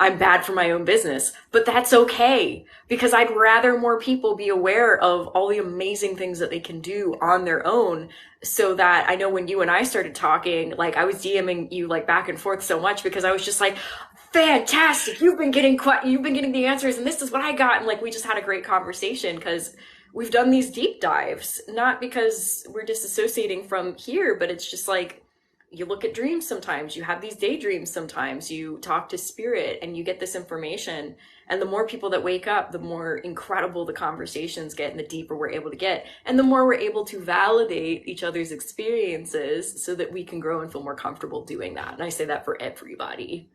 I'm bad for my own business, but that's okay because I'd rather more people be aware of all the amazing things that they can do on their own so that I know when you and I started talking, like I was DMing you like back and forth so much because I was just like, fantastic. You've been getting the answers, and this is what I got. And like, we just had a great conversation because we've done these deep dives, not because we're disassociating from here, but it's just like you look at dreams sometimes, you have these daydreams sometimes, you talk to spirit, and you get this information. And the more people that wake up, the more incredible the conversations get, and the deeper we're able to get, and the more we're able to validate each other's experiences so that we can grow and feel more comfortable doing that. And I say that for everybody.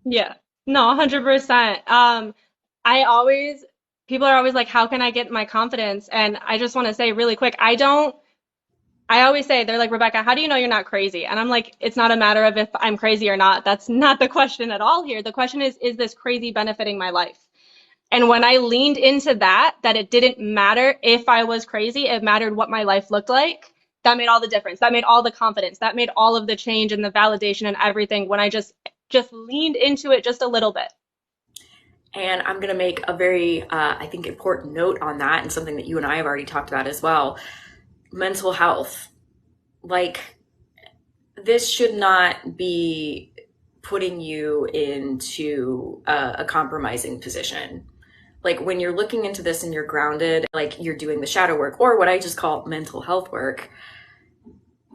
Yeah. No, 100%. I always, people are always like, how can I get my confidence? And I just want to say really quick, I always say, they're like, Rebecca, how do you know you're not crazy? And I'm like, it's not a matter of if I'm crazy or not. That's not the question at all here. The question is this crazy benefiting my life? And when I leaned into that it didn't matter if I was crazy, it mattered what my life looked like. That made all the difference. That made all the confidence. That made all of the change and the validation and everything when I just leaned into it just a little bit. And I'm going to make a very, I think, important note on that, and something that you and I have already talked about as well. Mental health. Like, this should not be putting you into a compromising position. Like, when you're looking into this and you're grounded, like you're doing the shadow work, or what I just call mental health work,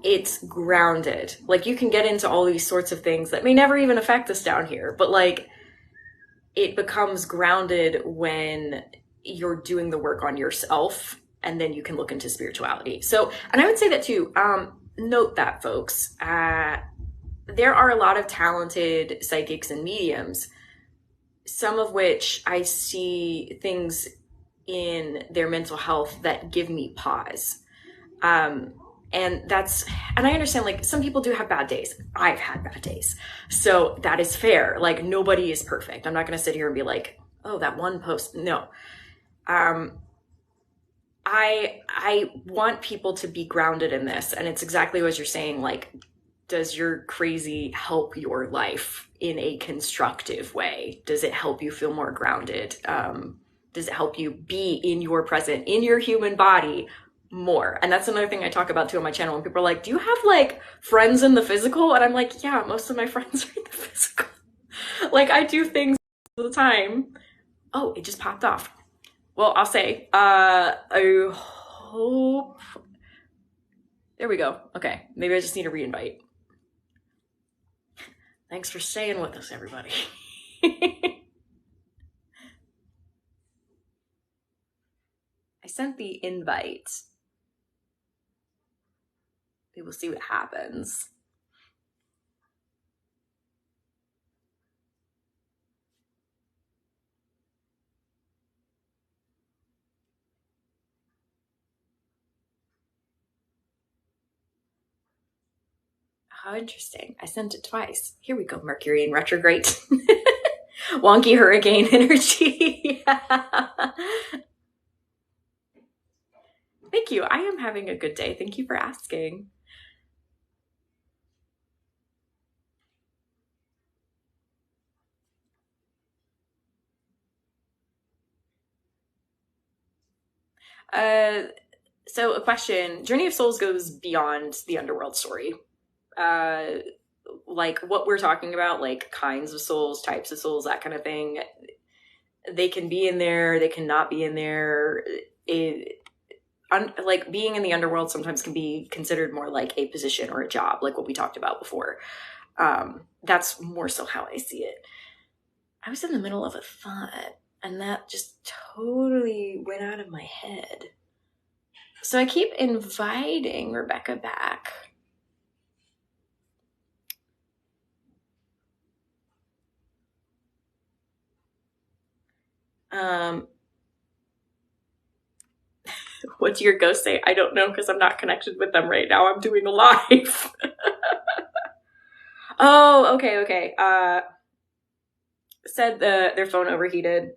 it's grounded. Like, you can get into all these sorts of things that may never even affect us down here, but like, it becomes grounded when you're doing the work on yourself, and then you can look into spirituality. So, and I would say that too. Note that, folks. There are a lot of talented psychics and mediums, some of which I see things in their mental health that give me pause. Um, and that's, and I understand, like, some people do have bad days. I've had bad days. So that is fair. Like, nobody is perfect. I'm not going to sit here and be like, oh, that one post. No. Um, I want people to be grounded in this. And it's exactly what you're saying. Like, does your crazy help your life in a constructive way? Does it help you feel more grounded? Does it help you be in your present, in your human body more? And that's another thing I talk about too on my channel. When people are like, do you have like friends in the physical? And I'm like, yeah, most of my friends are in the physical. Like, I do things all the time. Oh, it just popped off. Well, I'll say, I hope. There we go. Okay, maybe I just need a reinvite. Thanks for staying with us, everybody. I sent the invite. We will see what happens. How interesting. I sent it twice. Here we go, Mercury in retrograde. Wonky hurricane energy. Thank you. I am having a good day. Thank you for asking. Uh, so a question. Journey of Souls goes beyond the underworld story. Uh, like what we're talking about, like kinds of souls, types of souls, that kind of thing. They can be in there, they cannot be in there. Like being in the underworld sometimes can be considered more like a position or a job, like what we talked about before. That's more so how I see it. I was in the middle of a thought, and that just totally went out of my head. So I keep inviting Rebecca back. Um, what do your ghosts say? I don't know, because I'm not connected with them right now. I'm doing a live. Oh, okay. Said their phone overheated.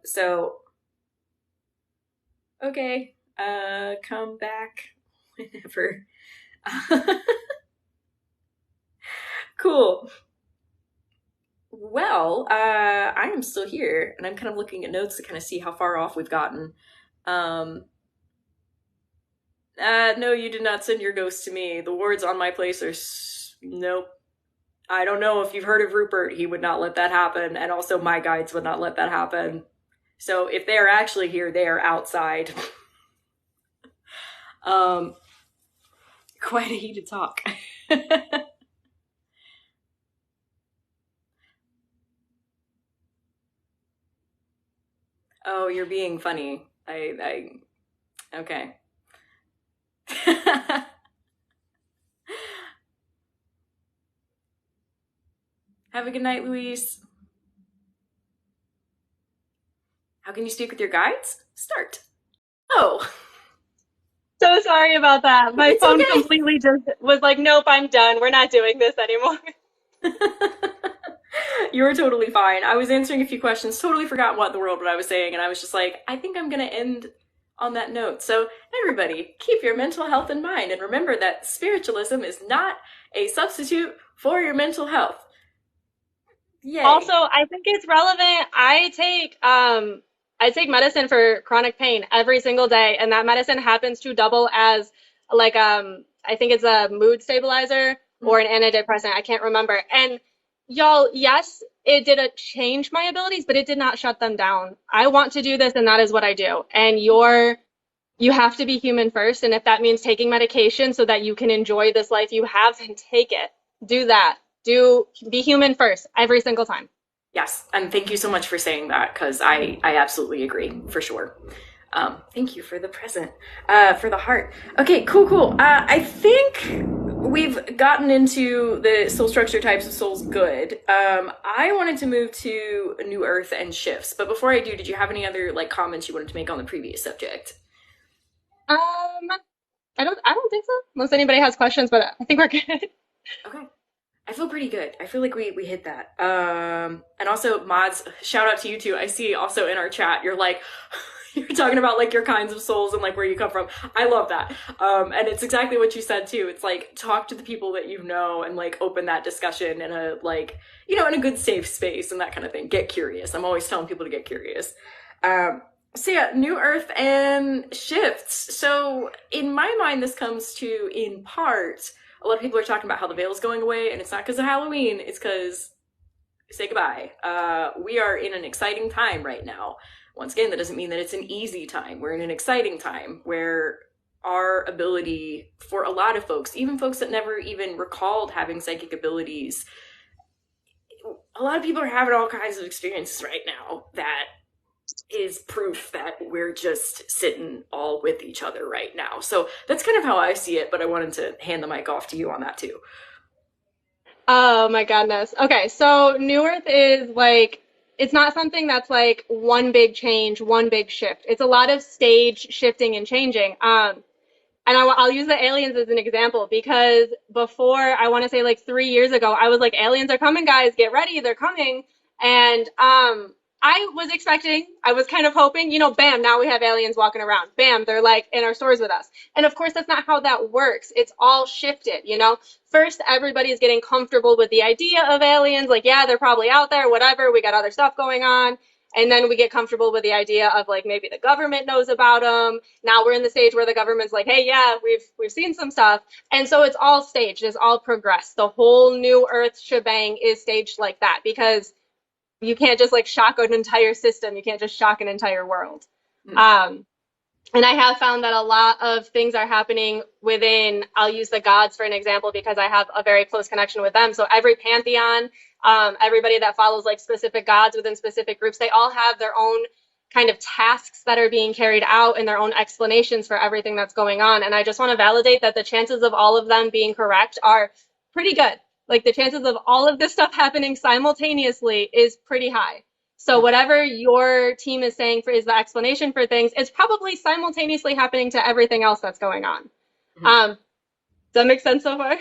So okay, come back whenever. Cool. Well, I am still here, and I'm kind of looking at notes to kind of see how far off we've gotten. Um, no, you did not send your ghost to me. The wards on my place are nope. I don't know if you've heard of Rupert. He would not let that happen. And also, my guides would not let that happen. So if they are actually here, they are outside. um, Quite a heated talk. Oh, you're being funny. Okay. Have a good night, Louise. How can you speak with your guides? Start. Oh, So sorry about that. My it's phone okay. completely just was like, nope, I'm done. We're not doing this anymore. You were totally fine. I was answering a few questions, totally forgot what in the world what I was saying, and I was just like, I think I'm gonna end on that note. So, everybody, keep your mental health in mind and remember that spiritualism is not a substitute for your mental health. Also, Yay. I think it's relevant. I take medicine for chronic pain every single day, and that medicine happens to double as like I think it's a mood stabilizer or an antidepressant. I can't remember. And y'all, yes, it did change my abilities, but it did not shut them down. I want to do this, and that is what I do. And you have to be human first, and if that means taking medication so that you can enjoy this life you have, then take it. Do that. Do be human first every single time. Yes, and thank you so much for saying that because I absolutely agree for sure. Thank you for the present, for the heart. Okay, cool. I think we've gotten into the soul structure types of souls good. I wanted to move to New Earth and shifts, but before I do, did you have any other like comments you wanted to make on the previous subject? Um, I don't think so. Unless anybody has questions, but I think we're good. Okay. I feel pretty good. I feel like we hit that. And also mods, shout out to you too. I see also in our chat, you're like, you're talking about like your kinds of souls and like where you come from. I love that. And it's exactly what you said too. It's like talk to the people that you know and like open that discussion in a like, in a good safe space and that kind of thing. Get curious. I'm always telling people to get curious. So yeah, New Earth and shifts. So in my mind, this comes to in part a lot of people are talking about how the veil's going away, and it's not because of Halloween, it's because say goodbye. We are in an exciting time right now. Once again, that doesn't mean that it's an easy time. We're in an exciting time where our ability for a lot of folks, even folks that never even recalled having psychic abilities, a lot of people are having all kinds of experiences right now that is proof that we're just sitting all with each other right now. So that's kind of how I see it, but I wanted to hand the mic off to you on that too. Oh my goodness. Okay, so New Earth is like, it's not something that's like one big change, one big shift. It's a lot of stage shifting and changing. And I'll use the aliens as an example because before, I want to say like 3 years ago, I was like, aliens are coming, guys, get ready, they're coming. And I was expecting, I was kind of hoping, bam, now we have aliens walking around. Bam, they're like in our stores with us. And of course, that's not how that works. It's all shifted. First, everybody's getting comfortable with the idea of aliens. Like, yeah, they're probably out there, whatever. We got other stuff going on. And then we get comfortable with the idea of like maybe the government knows about them. Now we're in the stage where the government's like, hey, yeah, we've seen some stuff. And so it's all staged, it's all progressed. The whole New Earth shebang is staged like that because you can't just like shock an entire system. You can't just shock an entire world. Mm. Um, and I have found that a lot of things are happening within, I'll use the gods for an example because I have a very close connection with them. So every pantheon, everybody that follows like specific gods within specific groups, they all have their own kind of tasks that are being carried out and their own explanations for everything that's going on. And I just want to validate that the chances of all of them being correct are pretty good. Like the chances of all of this stuff happening simultaneously is pretty high. So whatever your team is saying is the explanation for things, it's probably simultaneously happening to everything else that's going on. Mm-hmm. Does that make sense so far?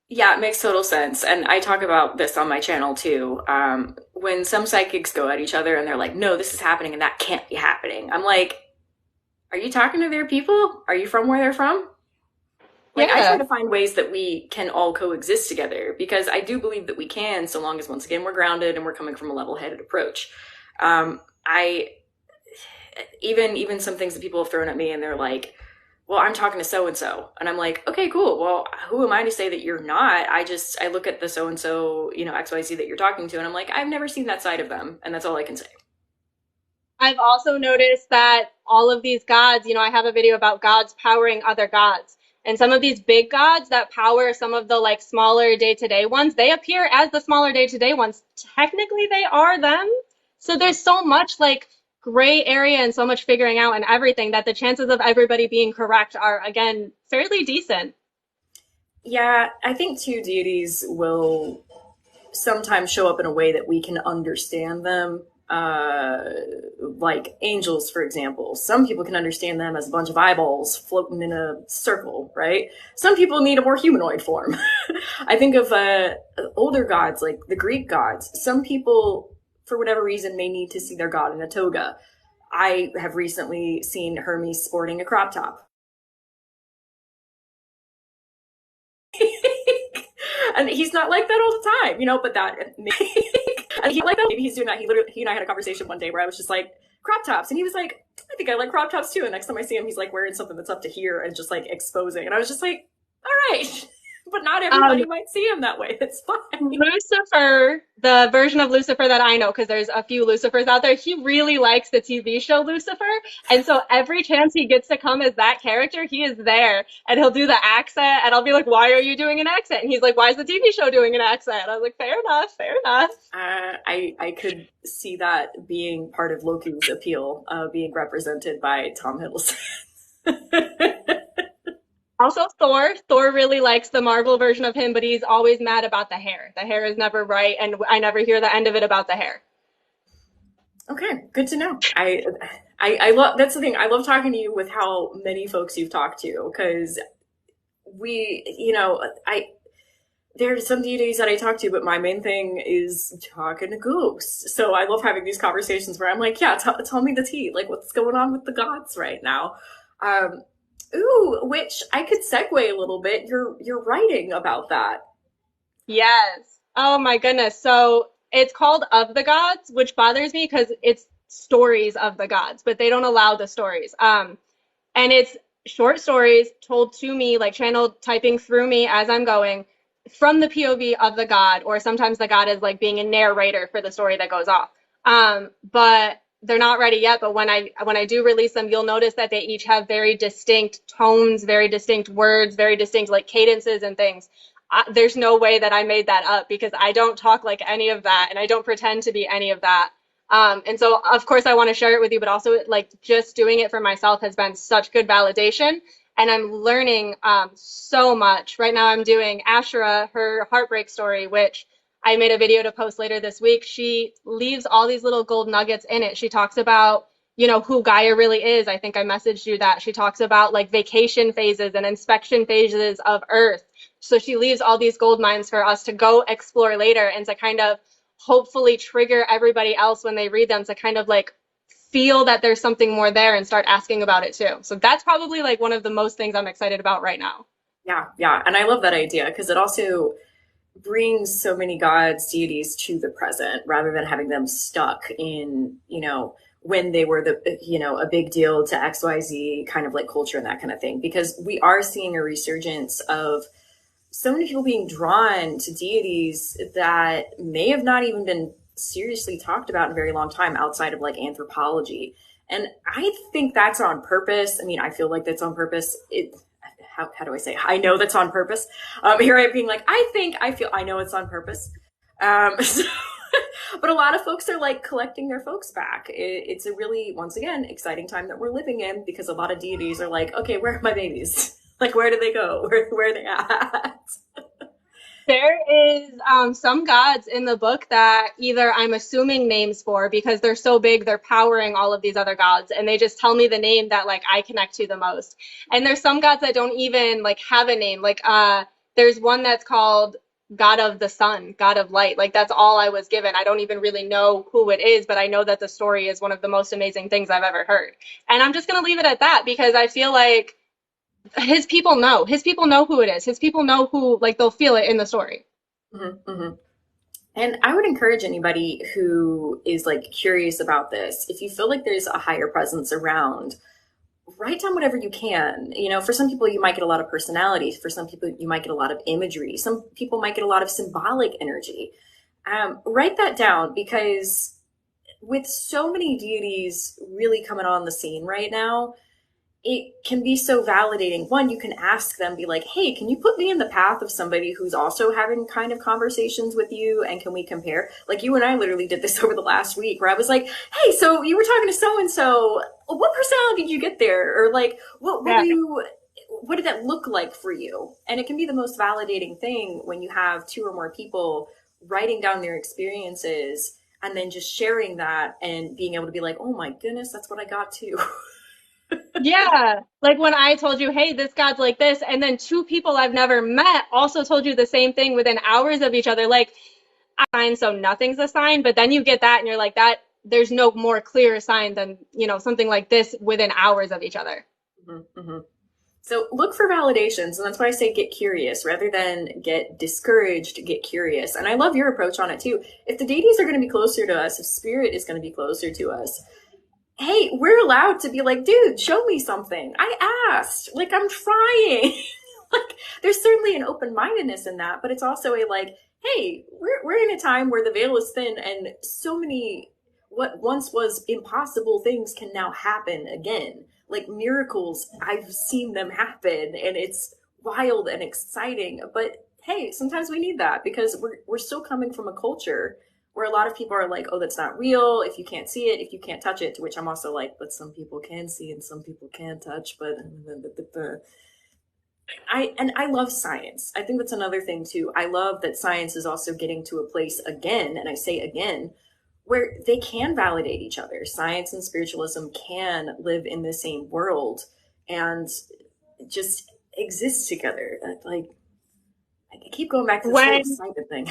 Yeah, it makes total sense. And I talk about this on my channel too. When some psychics go at each other and they're like, no, this is happening and that can't be happening. I'm like, are you talking to their people? Are you from where they're from? Like, I try Yeah. to find ways that we can all coexist together because I do believe that we can, so long as, once again, we're grounded and we're coming from a level-headed approach. I even some things that people have thrown at me and they're like, well, I'm talking to so and so. And I'm like, okay, cool. Well, who am I to say that you're not? I look at the so and so, XYZ that you're talking to, and I'm like, I've never seen that side of them. And that's all I can say. I've also noticed that all of these gods, I have a video about gods powering other gods. And some of these big gods that power some of the like smaller day-to-day ones, they appear as the smaller day-to-day ones. Technically, they are them. So there's so much like gray area and so much figuring out and everything that the chances of everybody being correct are, again, fairly decent. Yeah, I think two deities will sometimes show up in a way that we can understand them. Like angels, for example. Some people can understand them as a bunch of eyeballs floating in a circle, right? Some people need a more humanoid form. I think of older gods, like the Greek gods. Some people, for whatever reason, may need to see their god in a toga. I have recently seen Hermes sporting a crop top. And he's not like that all the time, but that and he like that. Maybe he's doing that. He and I had a conversation one day where I was just like, crop tops, and he was like, I think I like crop tops too. And next time I see him, he's like wearing something that's up to here and just like exposing. And I was just like, all right, but not Um, everybody might see him that way. It's fine. Lucifer, the version of Lucifer that I know, because there's a few Lucifers out there, he really likes the TV show Lucifer. And so every chance he gets to come as that character, he is there and he'll do the accent. And I'll be like, why are you doing an accent? And he's like, why is the TV show doing an accent? I was like, fair enough, fair enough. I could see that being part of Loki's appeal, being represented by Tom Hiddleston. Also, Thor. Thor really likes the Marvel version of him, but he's always mad about the hair. The hair is never right, and I never hear the end of it about the hair. Okay, good to know. I love that's the thing. I love talking to you with how many folks you've talked to because I there are some deities that I talk to, but my main thing is talking to ghosts. So I love having these conversations where I'm like, yeah, tell me the tea. Like, what's going on with the gods right now? Um, which I could segue a little bit. You're writing about that. Yes. Oh my goodness. So it's called Of the Gods, which bothers me because it's stories of the gods, but they don't allow the stories. And it's short stories told to me, like channel typing through me as I'm going from the POV of the god, or sometimes the god is like being a narrator for the story that goes off. But they're not ready yet. But when I do release them, you'll notice that they each have very distinct tones, very distinct words, very distinct like cadences and things. There's no way that I made that up because I don't talk like any of that, and I don't pretend to be any of that. And so, of course, I want to share it with you, but also, like, just doing it for myself has been such good validation. And I'm learning so much. Right now, I'm doing Ashura, her heartbreak story, which I made a video to post later this week. She leaves all these little gold nuggets in it. She talks about, who Gaia really is. I think I messaged you that. She talks about like vacation phases and inspection phases of Earth. So she leaves all these gold mines for us to go explore later and to kind of hopefully trigger everybody else when they read them to kind of like feel that there's something more there and start asking about it too. So that's probably like one of the most things I'm excited about right now. Yeah, yeah, and I love that idea because it also brings so many gods, deities to the present rather than having them stuck in, when they were a big deal to XYZ kind of like culture and that kind of thing. Because we are seeing a resurgence of so many people being drawn to deities that may have not even been seriously talked about in a very long time outside of like anthropology. And I think that's on purpose. I mean, I feel like that's on purpose. How do I say? I know that's on purpose. Here I am being like, I know it's on purpose. So, but a lot of folks are like collecting their folks back. It's a really, once again, exciting time that we're living in because a lot of deities are like, okay, where are my babies? Like, where do they go? Where are they at? There is some gods in the book that either I'm assuming names for because they're so big, they're powering all of these other gods, and they just tell me the name that like I connect to the most. And there's some gods that don't even like have a name. Like there's one that's called God of the Sun, God of Light. Like that's all I was given. I don't even really know who it is, but I know that the story is one of the most amazing things I've ever heard. And I'm just gonna leave it at that because I feel like his people know who it is. His people know who, like, they'll feel it in the story. Mm-hmm, mm-hmm. And I would encourage anybody who is like curious about this, if you feel like there's a higher presence around, write down whatever you can. You know, for some people, you might get a lot of personality. For some people, you might get a lot of imagery. Some people might get a lot of symbolic energy. Write that down because with so many deities really coming on the scene right now, it can be so validating. One, you can ask them, be like, hey, can you put me in the path of somebody who's also having kind of conversations with you? And can we compare? Like you and I literally did this over the last week where I was like, hey, so you were talking to so and so. What personality did you get there? Or like, what Yeah. do you, what did that look like for you? And it can be the most validating thing when you have two or more people writing down their experiences and then just sharing that and being able to be like, oh my goodness, that's what I got too. Yeah. Like when I told you, hey, this God's like this, and then two people I've never met also told you the same thing within hours of each other. Like, a sign, so nothing's a sign, but then you get that and you're like, that there's no more clear sign than, something like this within hours of each other. Mm-hmm, mm-hmm. So look for validations, and that's why I say get curious rather than get discouraged, get curious. And I love your approach on it too. If the deities are going to be closer to us, if spirit is going to be closer to us, hey, we're allowed to be like, dude, show me something. I asked. Like, I'm trying. Like, there's certainly an open mindedness in that, but it's also a like, hey, we're in a time where the veil is thin and so many what once was impossible things can now happen again. Like miracles, I've seen them happen and it's wild and exciting. But hey, sometimes we need that because we're still coming from a culture where a lot of people are like, oh, that's not real. If you can't see it, if you can't touch it, to which I'm also like, but some people can see and some people can touch. But I love science. I think that's another thing too. I love that science is also getting to a place again, and I say again, where they can validate each other. Science and spiritualism can live in the same world and just exist together. Like I keep going back to this whole When excited thing.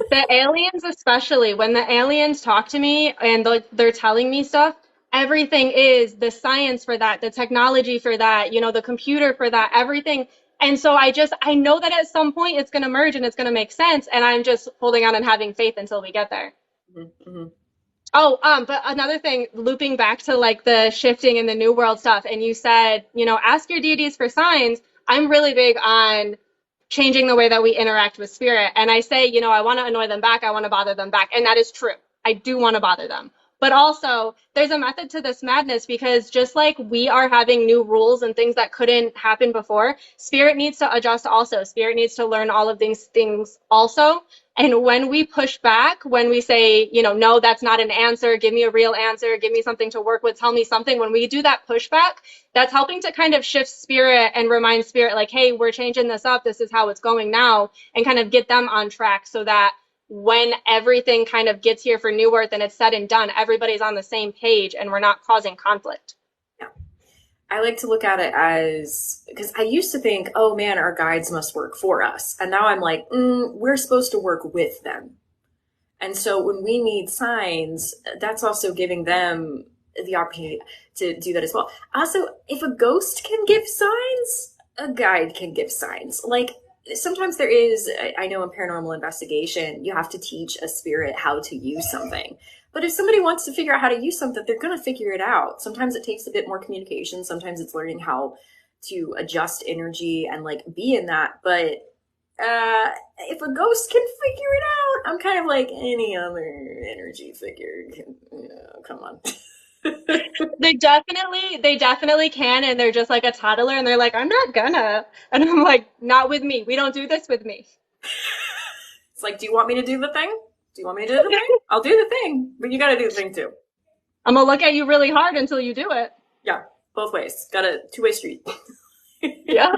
the aliens, especially, when the aliens talk to me and they're telling me stuff, everything is the science for that, the technology for that, the computer for that, everything. And so I know that at some point it's going to merge and it's going to make sense. And I'm just holding on and having faith until we get there. Mm-hmm. Oh, but another thing, looping back to like the shifting and the new world stuff, and you said, ask your deities for signs. I'm really big on changing the way that we interact with spirit. And I say, I want to annoy them back. I want to bother them back. And that is true. I do want to bother them. But also, there's a method to this madness because just like we are having new rules and things that couldn't happen before, spirit needs to adjust also. Spirit needs to learn all of these things also. And when we push back, when we say, no, that's not an answer, give me a real answer, give me something to work with, tell me something, when we do that pushback, that's helping to kind of shift spirit and remind spirit, like, hey, we're changing this up, this is how it's going now, and kind of get them on track so that when everything kind of gets here for New Earth and it's said and done, everybody's on the same page and we're not causing conflict. Yeah. I like to look at it as because I used to think, oh man, our guides must work for us. And now I'm like, we're supposed to work with them. And so when we need signs, that's also giving them the opportunity to do that as well. Also, if a ghost can give signs, a guide can give signs. Like sometimes there is, I know in paranormal investigation, you have to teach a spirit how to use something. But if somebody wants to figure out how to use something, they're going to figure it out. Sometimes it takes a bit more communication. Sometimes it's learning how to adjust energy and like be in that. But if a ghost can figure it out, I'm kind of like any other energy figure. Come on. They definitely can, and they're just like a toddler, and they're like, I'm not gonna, and I'm like, not with me. We don't do this with me. It's like, do you want me to do the thing? Do you want me to do the thing? I'll do the thing, but you got to do the thing too. I'm gonna look at you really hard until you do it. Yeah, both ways. Got a two-way street. Yeah.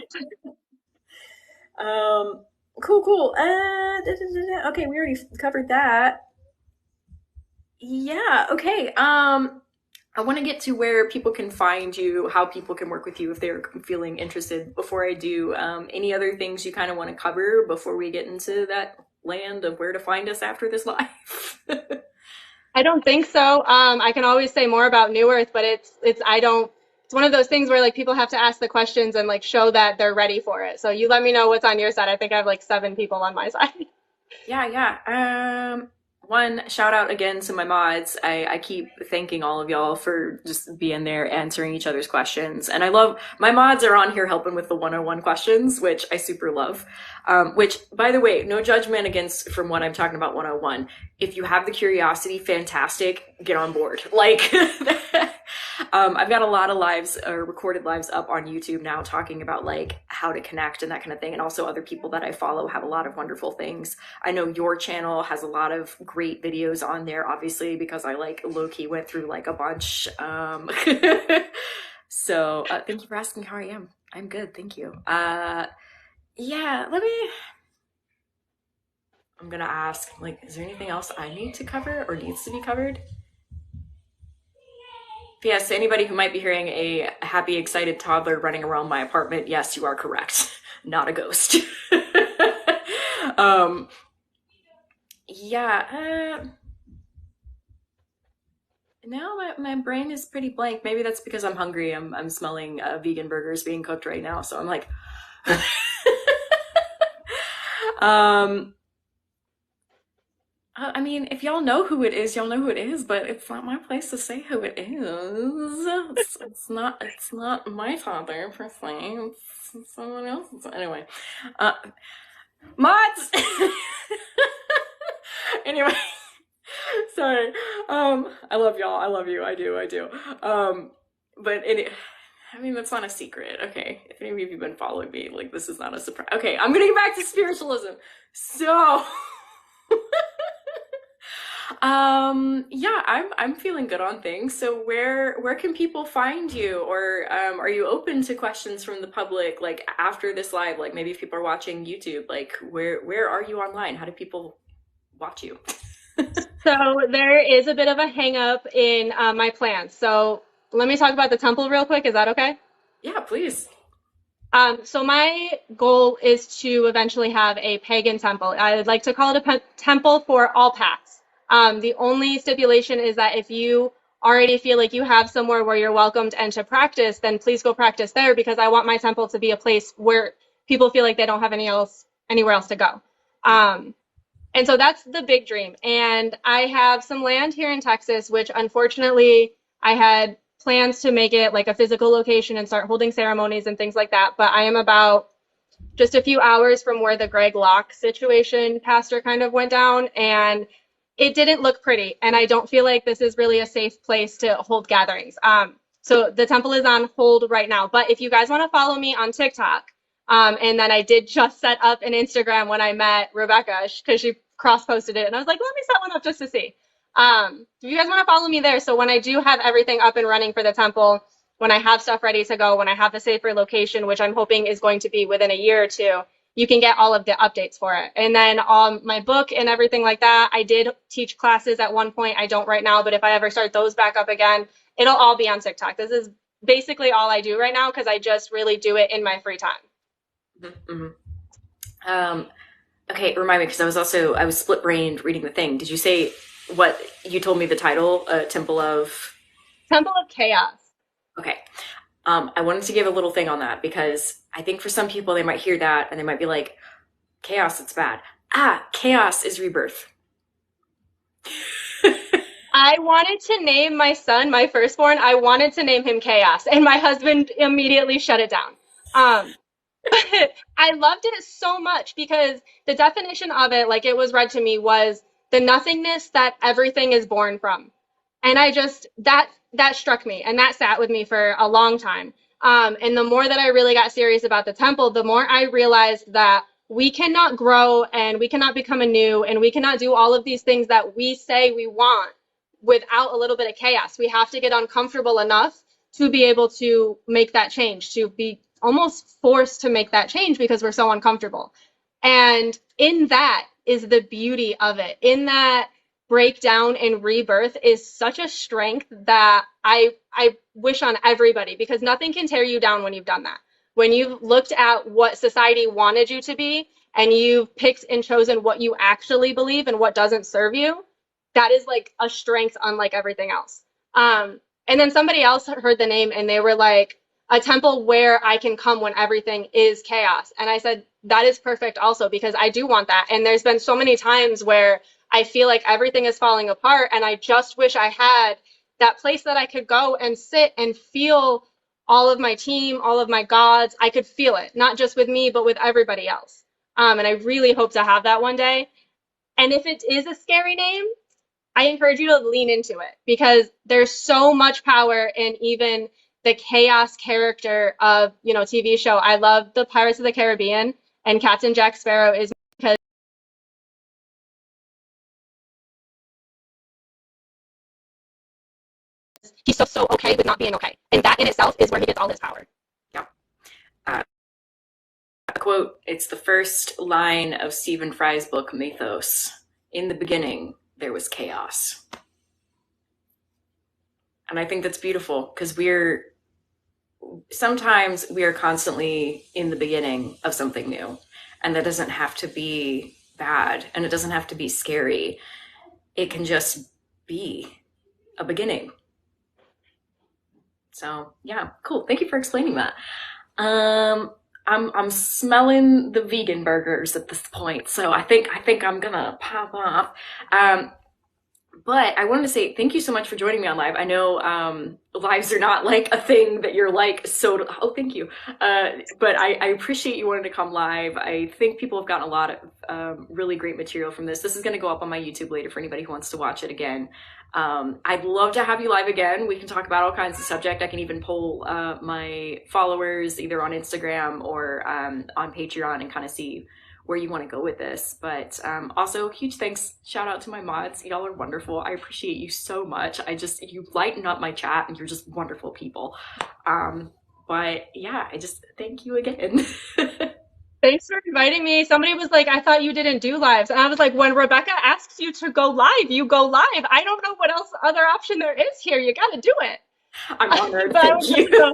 um, cool. Okay, we already covered that. Yeah. Okay. I want to get to where people can find you, how people can work with you if they're feeling interested. Before I do, any other things you kind of want to cover before we get into that land of where to find us after this life? I don't think so. I can always say more about New Earth, but it's one of those things where like people have to ask the questions and like show that they're ready for it. So you let me know what's on your side. I think I have like 7 people on my side. Yeah. One, shout out again to my mods. I keep thanking all of y'all for just being there, answering each other's questions. And I love my mods are on here helping with the 101 questions, which I super love. Which, by the way, no judgment against from what I'm talking about 101. If you have the curiosity, fantastic, get on board. Like, I've got a lot of lives, recorded lives up on YouTube now talking about like how to connect and that kind of thing. And also other people that I follow have a lot of wonderful things. I know your channel has a lot of great videos on there, obviously, because I like low-key went through like a bunch. So thank you for asking how I am. I'm good, thank you. Yeah, I'm gonna ask, like, is there anything else I need to cover or needs to be covered? Yes, anybody who might be hearing a happy, excited toddler running around my apartment, yes, you are correct. Not a ghost. um, yeah, now my brain is pretty blank. Maybe that's because I'm hungry. I'm smelling vegan burgers being cooked right now, so I'm like, um, I mean, if y'all know who it is, y'all know who it is, but it's not my place to say who it is. It's not my father per se. It's someone else's. Anyway, uh, mods. Anyway, sorry. I love y'all. I love you. I do. I do. But I mean, that's not a secret. Okay, if any of you have been following me, like this is not a surprise. Okay, I'm gonna get back to spiritualism. So. Yeah, I'm feeling good on things. So where can people find you, or are you open to questions from the public, like after this live? Like maybe if people are watching YouTube, like where are you online? How do people watch you? So there is a bit of a hang up in my plans. So let me talk about the temple real quick. Is that okay? Yeah, please. So my goal is to eventually have a pagan temple. I would like to call it a temple for all paths. The only stipulation is that if you already feel like you have somewhere where you're welcomed and to practice, then please go practice there because I want my temple to be a place where people feel like they don't have anywhere else to go. And so that's the big dream. And I have some land here in Texas, which unfortunately I had plans to make it like a physical location and start holding ceremonies and things like that. But I am about just a few hours from where the Greg Locke situation pastor kind of went down. And it didn't look pretty. And I don't feel like this is really a safe place to hold gatherings. So the temple is on hold right now. But if you guys want to follow me on TikTok, and then I did just set up an Instagram when I met Rebekah because she cross posted it. And I was like, let me set one up just to see. If you guys want to follow me there, so when I do have everything up and running for the temple, when I have stuff ready to go, when I have the safer location, which I'm hoping is going to be within a year or two, you can get all of the updates for it. And then my book and everything like that, I did teach classes at one point. I don't right now, but if I ever start those back up again, it'll all be on TikTok. This is basically all I do right now because I just really do it in my free time. Mm-hmm. Okay, remind me because I was split brained reading the thing. Did you say what you told me the title? Temple of Chaos. Okay. I wanted to give a little thing on that because I think for some people they might hear that and they might be like, chaos, it's bad. Chaos is rebirth. I wanted to name my son, my firstborn, I wanted to name him Chaos, and my husband immediately shut it down. But I loved it so much because the definition of it, like it was read to me, was the nothingness that everything is born from. And I just that struck me and that sat with me for a long time. And the more that I really got serious about the temple, the more I realized that we cannot grow and we cannot become anew and we cannot do all of these things that we say we want without a little bit of chaos. We have to get uncomfortable enough to be able to make that change, to be almost forced to make that change because we're so uncomfortable. And in that is the beauty of it. In that breakdown and rebirth is such a strength that I wish on everybody because nothing can tear you down when you've done that. When you've looked at what society wanted you to be and you've picked and chosen what you actually believe and what doesn't serve you, that is like a strength unlike everything else. And then somebody else heard the name and they were like, a temple where I can come when everything is chaos. And I said, that is perfect also because I do want that. And there's been so many times where I feel like everything is falling apart. And I just wish I had that place that I could go and sit and feel all of my team, all of my gods. I could feel it, not just with me, but with everybody else. And I really hope to have that one day. And if it is a scary name, I encourage you to lean into it because there's so much power in even the chaos character of, TV show. I love the Pirates of the Caribbean, and Captain Jack Sparrow is because he's so okay with not being okay. And that in itself is where he gets all his power. Yeah. Quote, it's the first line of Stephen Fry's book, Mythos. In the beginning, there was chaos. And I think that's beautiful because sometimes we are constantly in the beginning of something new. And that doesn't have to be bad and it doesn't have to be scary. It can just be a beginning. So yeah, cool. Thank you for explaining that. I'm smelling the vegan burgers at this point, so I think I'm gonna pop off. But I wanted to say thank you so much for joining me on live. I know lives are not like a thing that you're like so. Oh, thank you. But I appreciate you wanting to come live. I think people have gotten a lot of really great material from this. This is going to go up on my YouTube later for anybody who wants to watch it again. I'd love to have you live again. We can talk about all kinds of subject. I can even poll my followers either on Instagram or on Patreon and kind of see where you want to go with this. But also huge thanks, shout out to my mods. Y'all are wonderful. I appreciate you so much. You lighten up my chat and you're just wonderful people. But yeah, I just thank you again. Thanks for inviting me. Somebody was like, I thought you didn't do lives. And I was like, when Rebekah asks you to go live, you go live. I don't know what else other option there is here. You got to do it. I'm honored. But Thank you.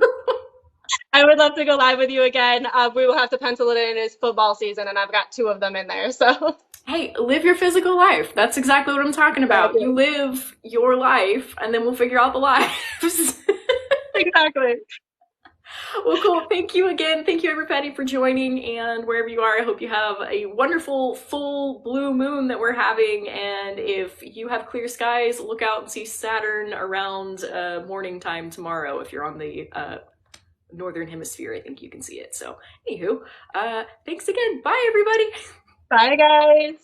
I would love to go live with you again. We will have to pencil it in as football season, and I've got 2 of them in there. So, hey, live your physical life. That's exactly what I'm talking about. You live your life, and then we'll figure out the lives. Exactly. Well, cool. Thank you again. Thank you, everybody, for joining. And wherever you are, I hope you have a wonderful full blue moon that we're having. And if you have clear skies, look out and see Saturn around morning time tomorrow. If you're on the northern hemisphere, I think you can see it. So, anywho, thanks again. Bye, everybody. Bye, guys.